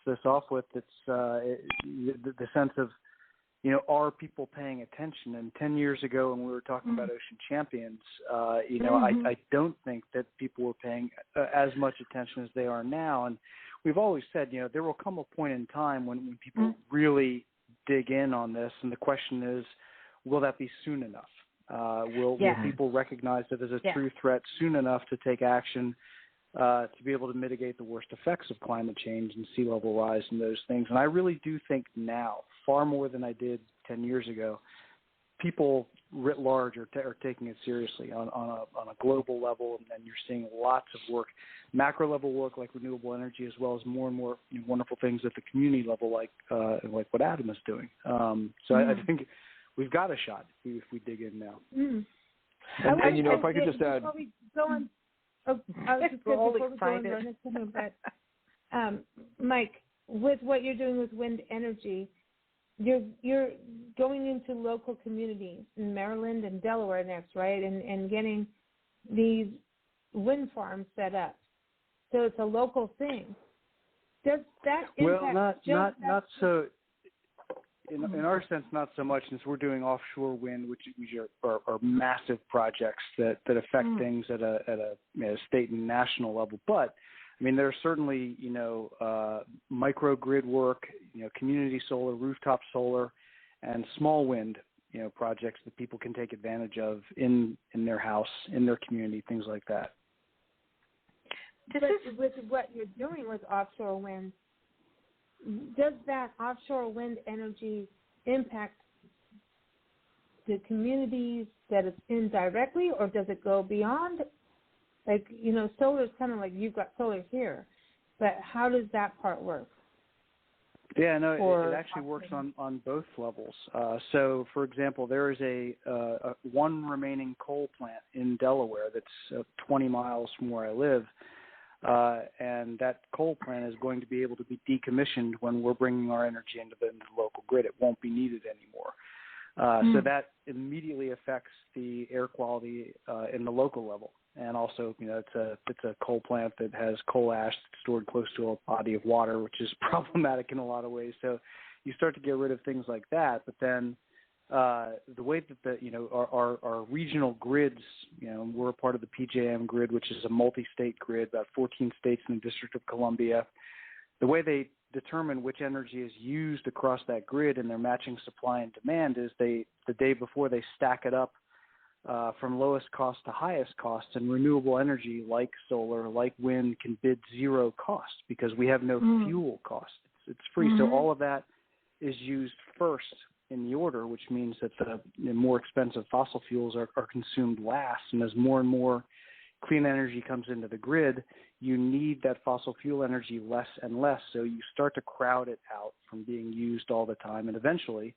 this off with, it's the sense of, are people paying attention? And 10 years ago when we were talking about Ocean Champions, I don't think that people were paying as much attention as they are now. And we've always said, there will come a point in time when people really dig in on this. And the question is, will that be soon enough? Will people recognize it as a true threat soon enough to take action to be able to mitigate the worst effects of climate change and sea level rise and those things? And I really do think now, far more than I did 10 years ago, people writ large are taking it seriously on a global level, and you're seeing lots of work, macro level work like renewable energy, as well as more and more wonderful things at the community level, like what Adam is doing. I think we've got a shot if we dig in now. And if I could just add. Before we go on, I was just going before we go on to him, but Mike, with what you're doing with wind energy, you're going into local communities in Maryland and Delaware next, right? And getting these wind farms set up. So it's a local thing. Does that impact? Well, not so. in our sense, not so much, since we're doing offshore wind, which are massive projects that affect things at a state and national level. But I mean, there's certainly microgrid work, community solar, rooftop solar, and small wind projects that people can take advantage of in their house, in their community, things like that. With what you're doing with offshore wind, does that offshore wind energy impact the communities that it's in directly, or does it go beyond? Like, solar is kind of like you've got solar here, but how does that part work? Yeah, no, it actually works on both levels. So, for example, there is a one remaining coal plant in Delaware that's 20 miles from where I live. And that coal plant is going to be able to be decommissioned when we're bringing our energy into the local grid. It won't be needed anymore. So that immediately affects the air quality in the local level. And also, it's a coal plant that has coal ash stored close to a body of water, which is problematic in a lot of ways. So you start to get rid of things like that. But then the way that our regional grids, we're a part of the PJM grid, which is a multi-state grid, about 14 states in the District of Columbia. The way they determine which energy is used across that grid and their matching supply and demand is the day before they stack it up from lowest cost to highest cost, and renewable energy like solar, like wind, can bid zero cost because we have no fuel cost. It's free. So all of that is used first in the order, which means that the more expensive fossil fuels are consumed last. And as more and more clean energy comes into the grid, you need that fossil fuel energy less and less. So you start to crowd it out from being used all the time. And eventually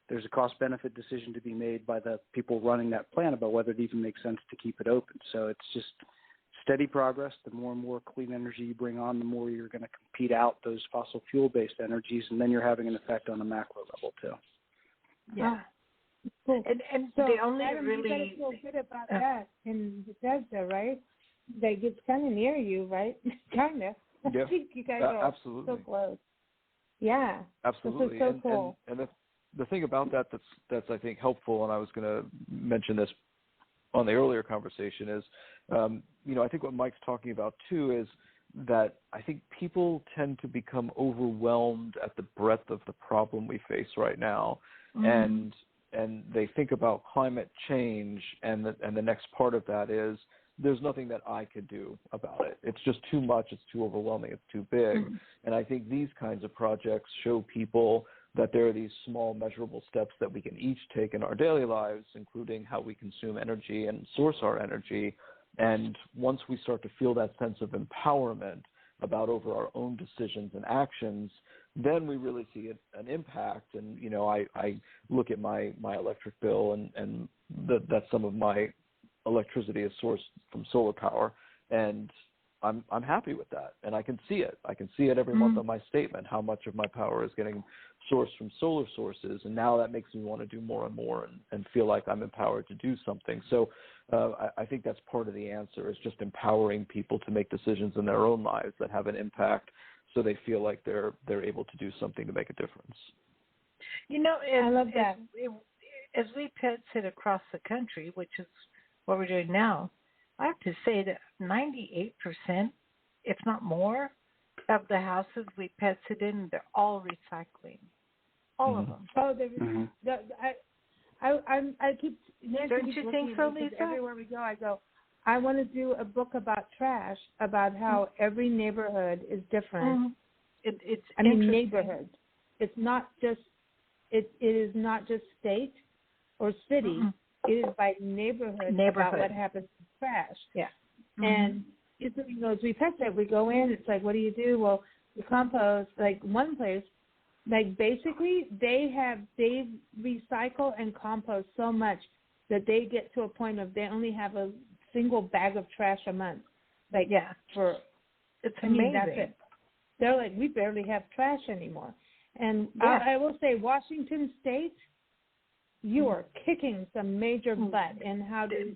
there's a cost-benefit decision to be made by the people running that plant about whether it even makes sense to keep it open. So it's just steady progress. The more and more clean energy you bring on, the more you're going to compete out those fossil fuel-based energies, and then you're having an effect on the macro level too. Yeah. Cool. And so the only Adam, really... you gotta feel good about that in Bethesda, right? Like, it's kind of near you, right? kind of. Yeah. I think you guys are absolutely so close. Yeah. Absolutely. This is so cool. And the thing about that's I think helpful, and I was going to mention this on the earlier conversation, is I think what Mike's talking about too is that I think people tend to become overwhelmed at the breadth of the problem we face right now, and they think about climate change, and the next part of that is there's nothing that I could do about it. It's just too much. It's too overwhelming. It's too big. And I think these kinds of projects show people that there are these small measurable steps that we can each take in our daily lives, including how we consume energy and source our energy. And once we start to feel that sense of empowerment about over our own decisions and actions, then we really see an impact. And, I look at my electric bill and that some of my electricity is sourced from solar power, and I'm happy with that, and I can see it. I can see it every month on my statement, how much of my power is getting sourced from solar sources, and now that makes me want to do more and more and feel like I'm empowered to do something. So I think that's part of the answer, is just empowering people to make decisions in their own lives that have an impact, so they feel like they're able to do something to make a difference. I love that. As we pet sit across the country, which is what we're doing now, I have to say that 98%, if not more, of the houses we pet sit in, they're all recycling. All of them. Oh, I keep. Don't you think so, Lisa? Everywhere we go, I go, I want to do a book about trash, about how every neighborhood is different. It's neighborhoods. It's not just. It is not just state or city. It is by neighborhood about what happens to trash. Yeah. And as we pet that, we go in, it's like, what do you do? Well, the compost, like one place, like basically they recycle and compost so much that they get to a point of they only have a single bag of trash a month. Like, it's amazing. That's it. They're like, we barely have trash anymore. And I will say, Washington State, you are kicking some major butt in how to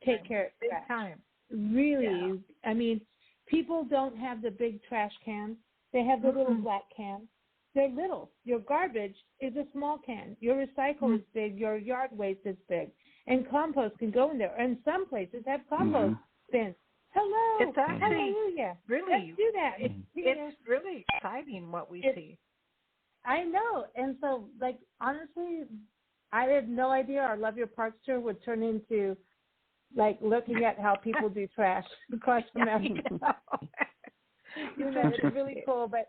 take care of trash. Big time. Really. Yeah. I mean, people don't have the big trash cans. They have the little black cans. they're little. Your garbage is a small can. Your recycle is big. Your yard waste is big. And compost can go in there. And some places have compost bins. Hello. It's actually really, let's do that. It's really exciting what we see. I know. And so, like, honestly, I had no idea our Love Your Parks tour would turn into, like, looking at how people do trash across America. It's really cool. But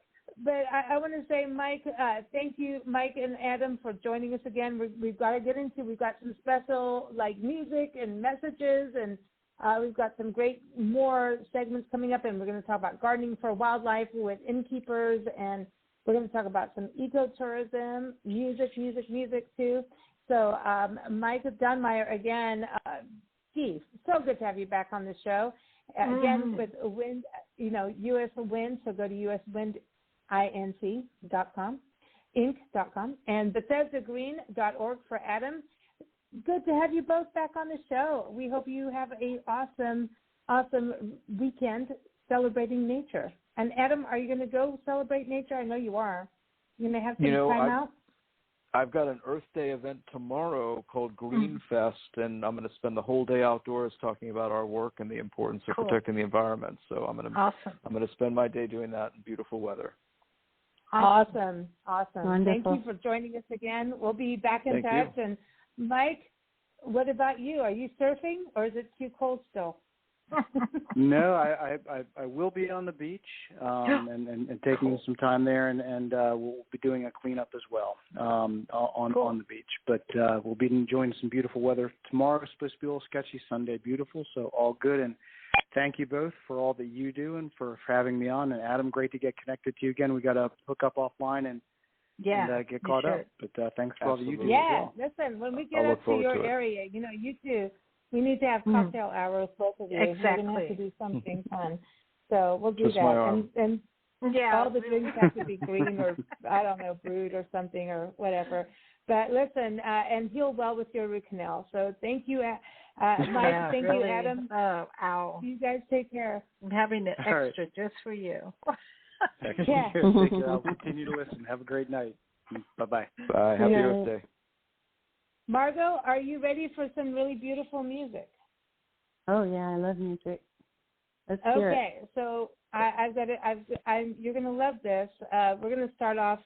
I want to say, Mike, thank you, Mike and Adam, for joining us again. We've got some special, like, music and messages, and we've got some great more segments coming up, and we're going to talk about gardening for wildlife with innkeepers, and we're going to talk about some ecotourism, music too. So, Mike Dunmyer, again, Steve, so good to have you back on the show. Again, with Wind, U.S. Wind, so go to uswindinc.com, inc.com, and BethesdaGreen.org for Adam. Good to have you both back on the show. We hope you have an awesome weekend celebrating nature. And Adam, are you going to go celebrate nature? I know you are. You're going to have some time out? I've got an Earth Day event tomorrow called Green Fest, and I'm going to spend the whole day outdoors talking about our work and the importance of protecting the environment. So I'm going to spend my day doing that in beautiful weather. Awesome. Wonderful. Thank you for joining us again. We'll be back in touch. And Mike, what about you? Are you surfing, or is it too cold still? No, I will be on the beach and taking some time there, and we'll be doing a cleanup as well on the beach. But we'll be enjoying some beautiful weather. Tomorrow's supposed to be a little sketchy, Sunday beautiful, so all good. And thank you both for all that you do and for having me on. And Adam, great to get connected to you again. We got to hook up offline and get caught up. But thanks for all that you do. Yeah, listen, when we get up to your area, you too. We need to have cocktail hours, both of you. Exactly. We're going to have to do something fun. So we'll do Just that. my arm. And all the drinks have to be green or, I don't know, brewed or something or whatever. But listen, and heal well with your root canal. So thank you, Mike. Thank you, Adam. Oh, ow. You guys take care. I'm having it extra just for you. Take care. I'll continue to listen. Have a great night. Bye-bye. Bye. Happy Earth Day. Margot, are you ready for some really beautiful music? Oh yeah, I love music. Let's hear it. Okay, so I've got it. You're gonna love this. We're gonna start off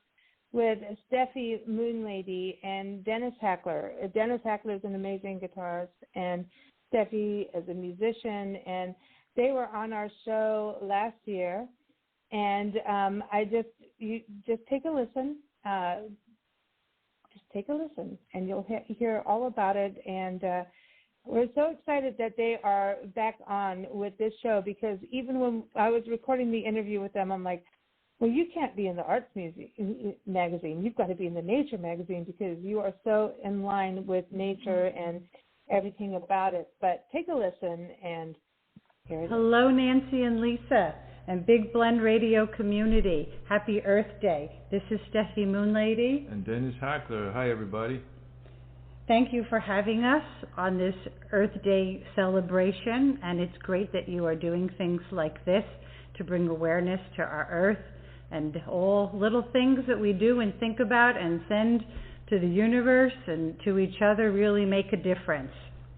with Steffie, Moonlady, and Dennis Haklar. Dennis Haklar is an amazing guitarist, and Steffie is a musician, and they were on our show last year. And you just take a listen. Just take a listen, and you'll hear all about it. And we're so excited that they are back on with this show, because even when I was recording the interview with them, I'm like, well, you can't be in the arts magazine. You've got to be in the nature magazine, because you are so in line with nature and everything about it. But take a listen and hear it. Hello, Nancy and Lisa and Big Blend Radio community. Happy Earth Day. This is Steffie, Moonlady. And Dennis Haklar. Hi, everybody. Thank you for having us on this Earth Day celebration, and it's great that you are doing things like this to bring awareness to our Earth, and all little things that we do and think about and send to the universe and to each other really make a difference.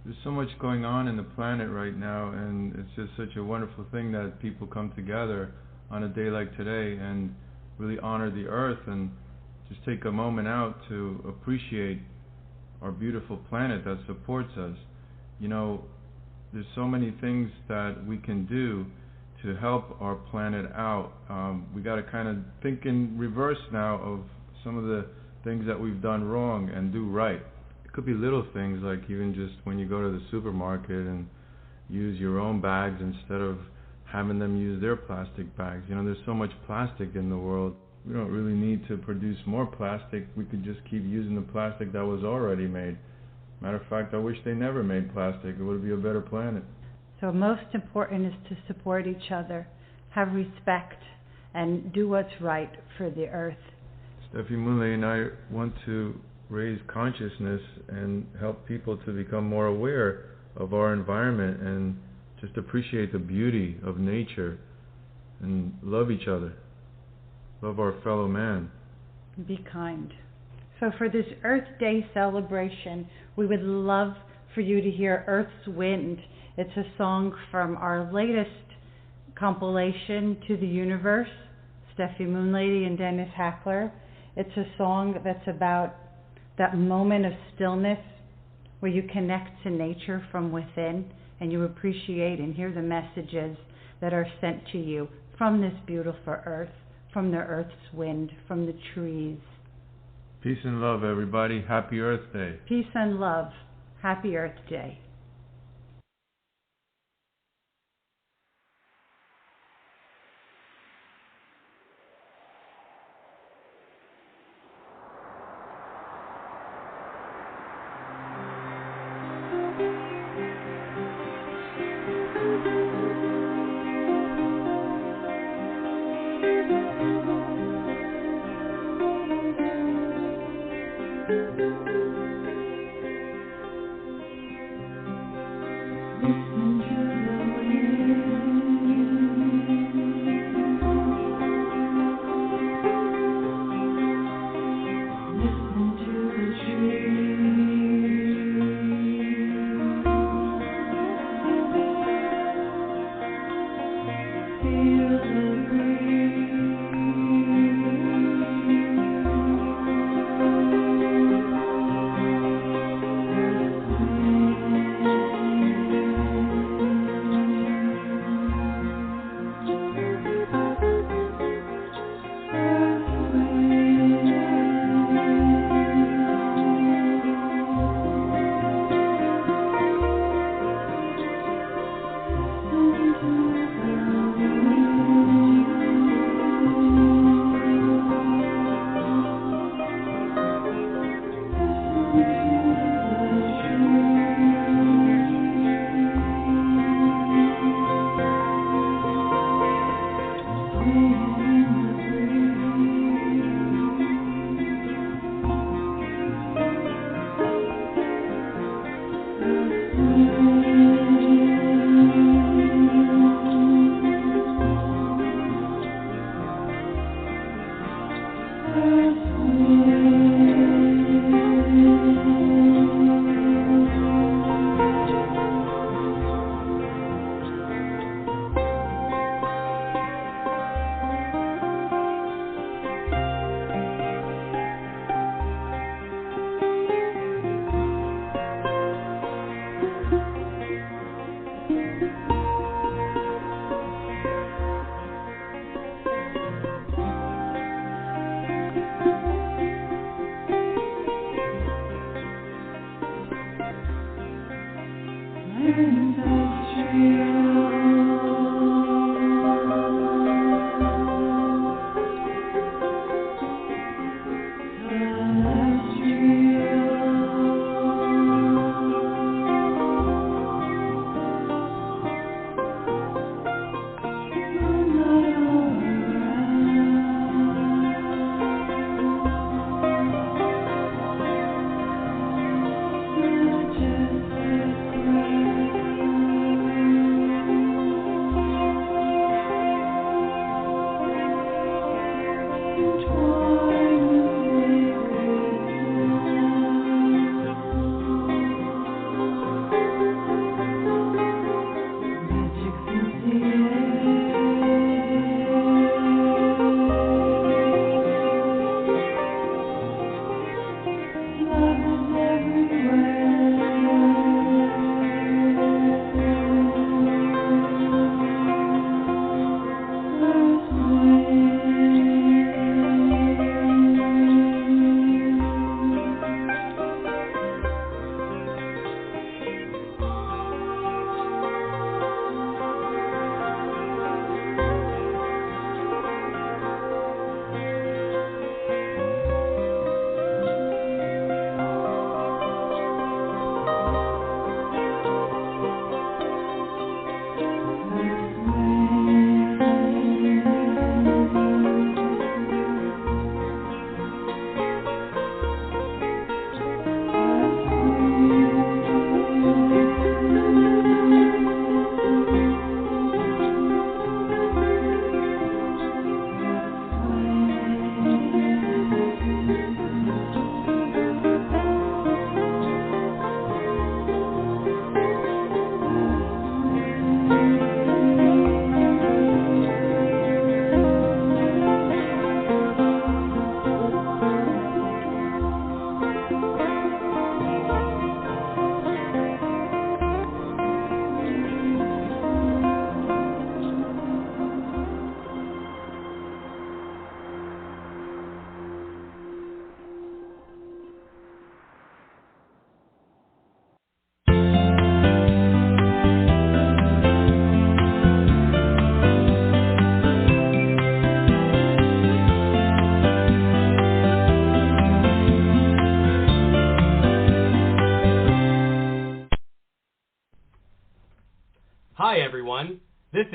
There's so much going on in the planet right now, and it's just such a wonderful thing that people come together on a day like today and really honor the Earth and just take a moment out to appreciate our beautiful planet that supports us. There's so many things that we can do to help our planet out. We got to kind of think in reverse now of some of the things that we've done wrong and do right. It could be little things, like even just when you go to the supermarket and use your own bags instead of having them use their plastic bags. There's so much plastic in the world. We don't really need to produce more plastic. We could just keep using the plastic that was already made. Matter of fact, I wish they never made plastic. It would be a better planet. So most important is to support each other, have respect, and do what's right for the Earth. Steffie, Moonlady, and I want to raise consciousness and help people to become more aware of our environment and just appreciate the beauty of nature and love each other, love our fellow man. Be kind. So for this Earth Day celebration, we would love for you to hear Earth's Wind. It's a song from our latest compilation, To the Universe, Steffie, Moonlady, and Dennis Haklar. It's a song that's about that moment of stillness where you connect to nature from within and you appreciate and hear the messages that are sent to you from this beautiful earth, from the earth's wind, from the trees. Peace and love, everybody. Happy Earth Day. Peace and love. Happy Earth Day.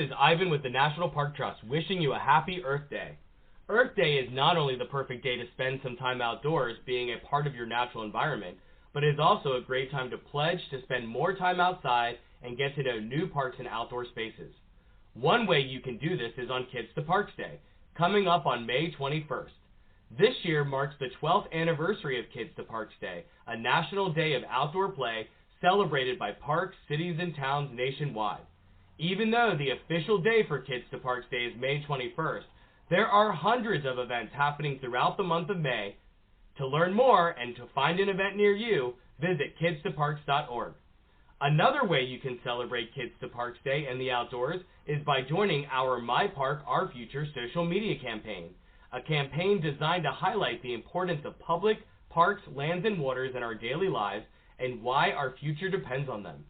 is Ivan with the National Park Trust wishing you a happy Earth Day. Earth Day is not only the perfect day to spend some time outdoors being a part of your natural environment, but it is also a great time to pledge to spend more time outside and get to know new parks and outdoor spaces. One way you can do this is on Kids to Parks Day, coming up on May 21st. This year marks the 12th anniversary of Kids to Parks Day, a national day of outdoor play celebrated by parks, cities, and towns nationwide. Even though the official day for Kids to Parks Day is May 21st, there are hundreds of events happening throughout the month of May. To learn more and to find an event near you, visit kidstoparks.org. Another way you can celebrate Kids to Parks Day and the outdoors is by joining our My Park, Our Future social media campaign, a campaign designed to highlight the importance of public parks, lands, and waters in our daily lives and why our future depends on them.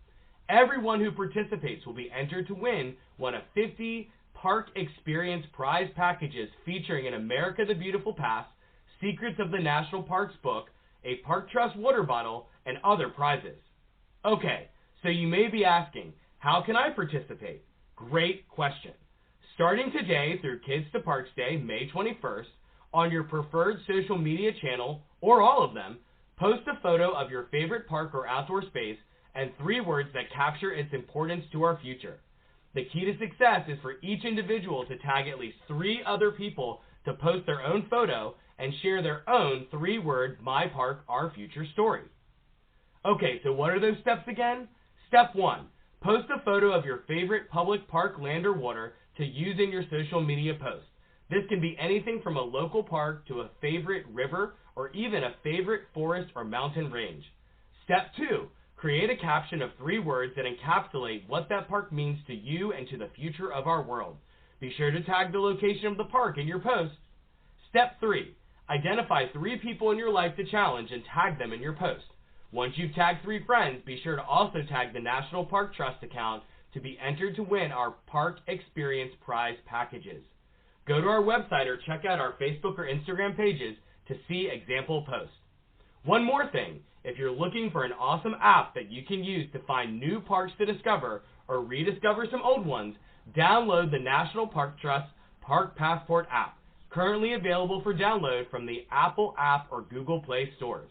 Everyone who participates will be entered to win one of 50 Park Experience prize packages featuring an America the Beautiful Pass, Secrets of the National Parks book, a Park Trust water bottle, and other prizes. Okay, so you may be asking, how can I participate? Great question. Starting today through Kids to Parks Day, May 21st, on your preferred social media channel, or all of them, post a photo of your favorite park or outdoor space and 3 words that capture its importance to our future. The key to success is for each individual to tag at least 3 other people to post their own photo and share their own 3-word My Park, Our Future story. Okay, so what are those steps again? Step 1, post a photo of your favorite public park, land, or water to use in your social media post. This can be anything from a local park to a favorite river or even a favorite forest or mountain range. Step 2, create a caption of 3 words that encapsulate what that park means to you and to the future of our world. Be sure to tag the location of the park in your post. Step 3, identify 3 people in your life to challenge and tag them in your post. Once you've tagged 3 friends, be sure to also tag the National Park Trust account to be entered to win our Park Experience prize packages. Go to our website or check out our Facebook or Instagram pages to see example posts. One more thing, if you're looking for an awesome app that you can use to find new parks to discover or rediscover some old ones, download the National Park Trust Park Passport app, currently available for download from the Apple App or Google Play stores.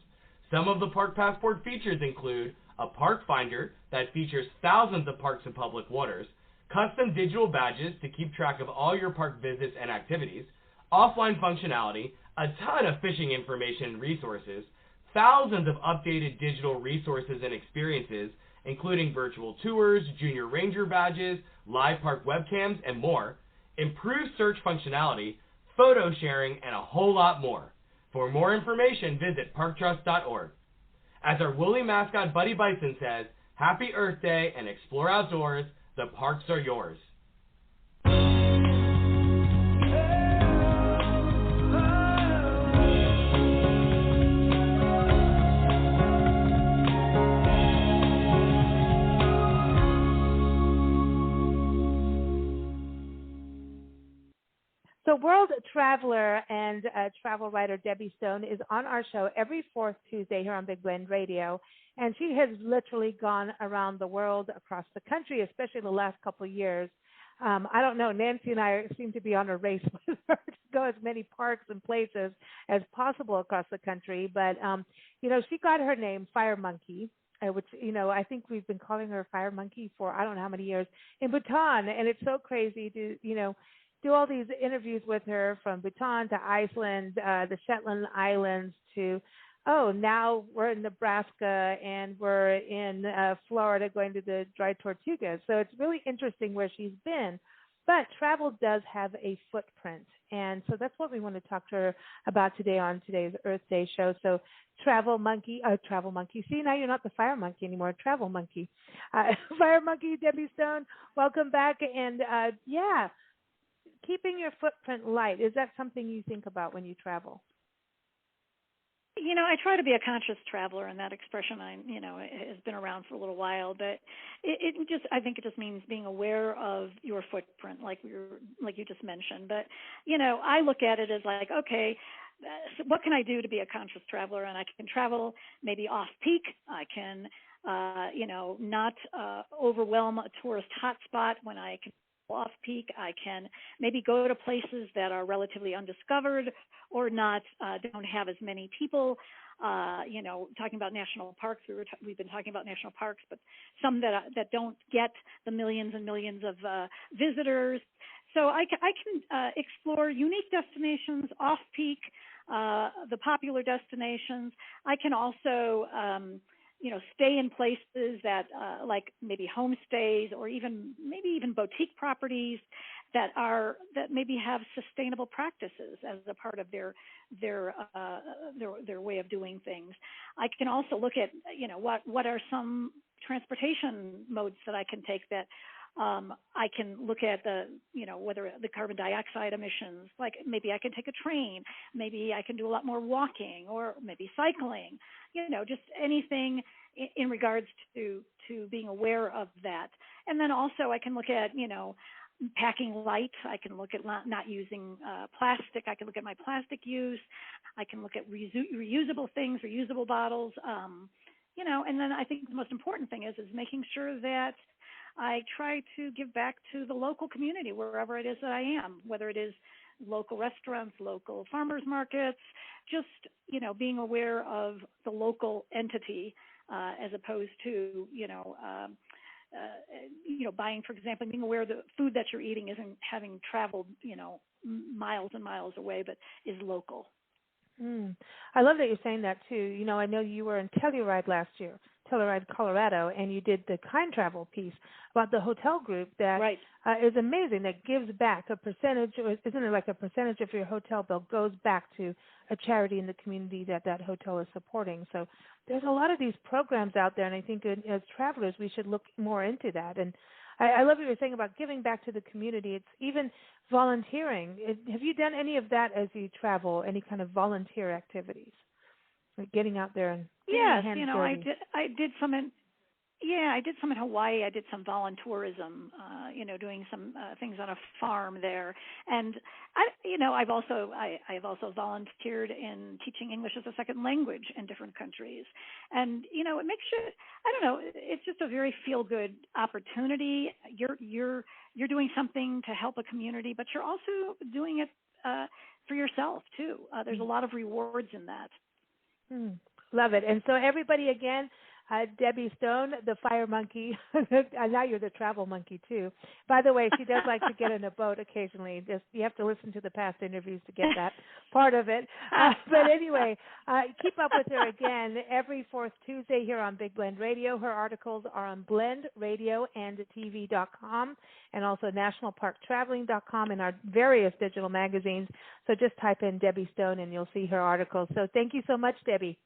Some of the Park Passport features include a park finder that features thousands of parks and public waters, custom digital badges to keep track of all your park visits and activities, offline functionality, a ton of fishing information and resources, thousands of updated digital resources and experiences, including virtual tours, junior ranger badges, live park webcams, and more, improved search functionality, photo sharing, and a whole lot more. For more information, visit parktrust.org. As our woolly mascot Buddy Bison says, Happy Earth Day and explore outdoors. The parks are yours. So world traveler and travel writer Debbie Stone is on our show every 4th Tuesday here on Big Blend Radio, and she has literally gone around the world, across the country, especially the last couple of years. I don't know, Nancy and I seem to be on a race with her to go as many parks and places as possible across the country, but, she got her name, Fire Monkey, which, I think we've been calling her Fire Monkey for I don't know how many years, in Bhutan, and it's so crazy to, do all these interviews with her from Bhutan to Iceland, the Shetland Islands to, now we're in Nebraska and we're in Florida going to the Dry Tortugas. So it's really interesting where she's been. But travel does have a footprint. And so that's what we want to talk to her about today on today's Earth Day show. So Travel Monkey. See, now you're not the Fire Monkey anymore, Travel Monkey. Fire Monkey, Debbie Stone, welcome back. And keeping your footprint light, is that something you think about when you travel? I try to be a conscious traveler, and that expression, has been around for a little while. But I think it just means being aware of your footprint, like you just mentioned. But I look at it as like, okay, so what can I do to be a conscious traveler? And I can travel maybe off peak. I can, not overwhelm a tourist hotspot when I can off-peak. I can maybe go to places that are relatively undiscovered or not, don't have as many people. Talking about national parks, we've been talking about national parks, but some that don't get the millions and millions of visitors. So I can explore unique destinations, off-peak, the popular destinations. I can also, stay in places that like maybe homestays or even boutique properties that maybe have sustainable practices as a part of their way of doing things. I can also look at what are some transportation modes that I can take that I can look at whether the carbon dioxide emissions, like maybe I can take a train, maybe I can do a lot more walking or maybe cycling, just anything in regards to being aware of that. And then also I can look at, packing light. I can look at not using plastic. I can look at my plastic use. I can look at reusable things, reusable bottles, and then I think the most important thing is making sure that I try to give back to the local community wherever it is that I am, whether it is local restaurants, local farmers markets, just, being aware of the local entity as opposed to, buying, for example, being aware the food that you're eating isn't having traveled, miles and miles away, but is local. I love that you're saying that too. I know you were in Telluride last year, Telluride, Colorado, and you did the Kind Travel piece about the hotel group that is amazing, that gives back a percentage, or isn't it like a percentage of your hotel bill goes back to a charity in the community that hotel is supporting. So there's a lot of these programs out there, and I think as travelers we should look more into that. And I love what you're saying about giving back to the community. It's even volunteering. Have you done any of that as you travel, any kind of volunteer activities? Like getting out there and getting your hands dirty? I did some in Hawaii. I did some voluntourism, doing some things on a farm there. And I've also volunteered in teaching English as a second language in different countries. And it makes you, I don't know, it's just a very feel-good opportunity. You're doing something to help a community, but you're also doing it for yourself too. There's a lot of rewards in that. Love it. And so everybody, again, Debbie Stone, the fire monkey. Now you're the travel monkey too. By the way, she does like to get in a boat occasionally. You have to listen to the past interviews to get that part of it. But anyway, keep up with her again every fourth Tuesday here on Big Blend Radio. Her articles are on blendradioandtv.com and also nationalparktraveling.com and our various digital magazines. So just type in Debbie Stone and you'll see her articles. So thank you so much, Debbie.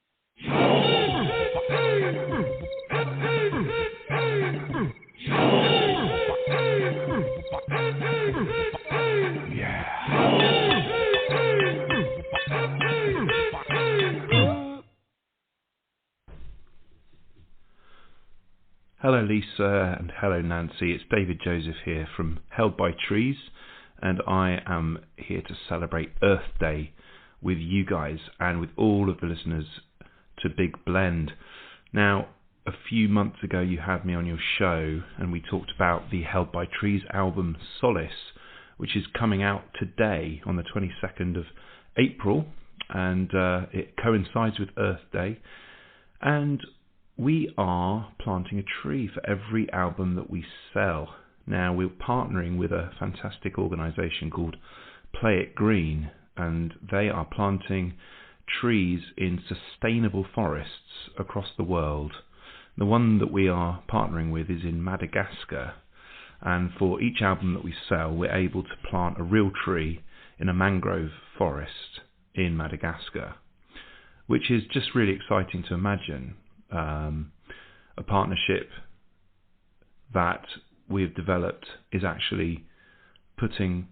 Hello Lisa and hello Nancy, it's David Joseph here from Held by Trees, and I am here to celebrate Earth Day with you guys and with all of the listeners to Big Blend. Now, a few months ago you had me on your show and we talked about the Held by Trees album Solace, which is coming out today on the 22nd of April, and it coincides with Earth Day, and we are planting a tree for every album that we sell. Now, we're partnering with a fantastic organisation called Play It Green, and they are planting trees in sustainable forests across the world. The one that we are partnering with is in Madagascar, and for each album that we sell, we're able to plant a real tree in a mangrove forest in Madagascar, which is just really exciting to imagine. A partnership that we've developed is actually putting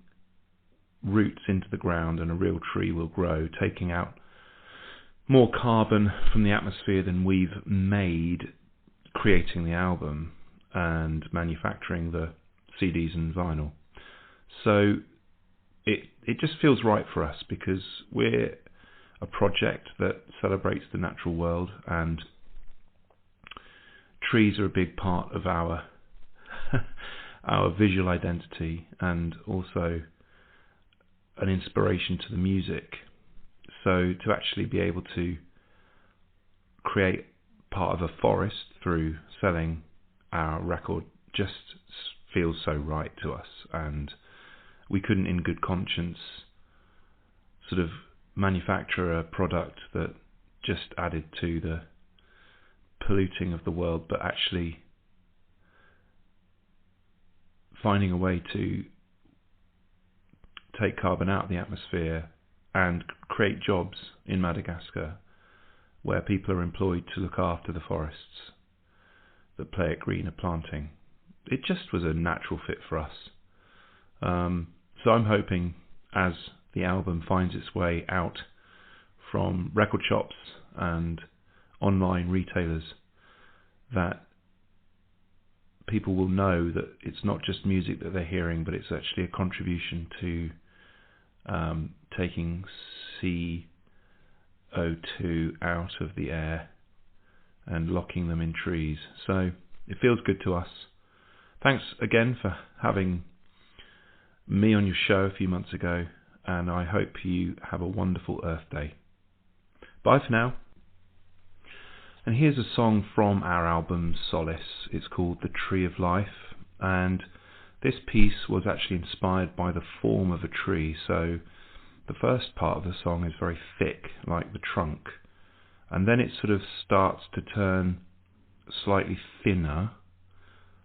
roots into the ground, and a real tree will grow, taking out more carbon from the atmosphere than we've made creating the album and manufacturing the CDs and vinyl. So it just feels right for us because we're a project that celebrates the natural world, and trees are a big part of our our visual identity and also an inspiration to the music. So to actually be able to create part of a forest through selling our record just feels so right to us, and we couldn't in good conscience sort of manufacture a product that just added to the polluting of the world, but actually finding a way to take carbon out of the atmosphere and create jobs in Madagascar where people are employed to look after the forests that Play It Green are planting. It just was a natural fit for us. So I'm hoping as the album finds its way out from record shops and online retailers that people will know that it's not just music that they're hearing, but it's actually a contribution to taking CO2 out of the air and locking them in trees. So it feels good to us. Thanks again for having me on your show a few months ago, and I hope you have a wonderful Earth Day. Bye for now. And here's a song from our album Solace. It's called The Tree of Life, and this piece was actually inspired by the form of a tree. So the first part of the song is very thick, like the trunk, and then it sort of starts to turn slightly thinner,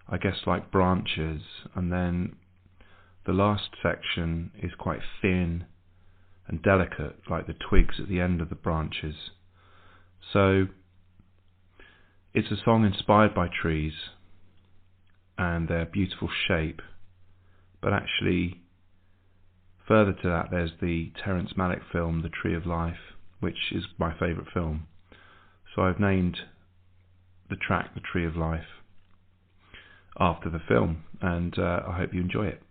I guess like branches, and then the last section is quite thin and delicate, like the twigs at the end of the branches. So it's a song inspired by trees and their beautiful shape, but actually further to that there's the Terrence Malick film The Tree of Life, which is my favourite film. So I've named the track The Tree of Life after the film, and I hope you enjoy it.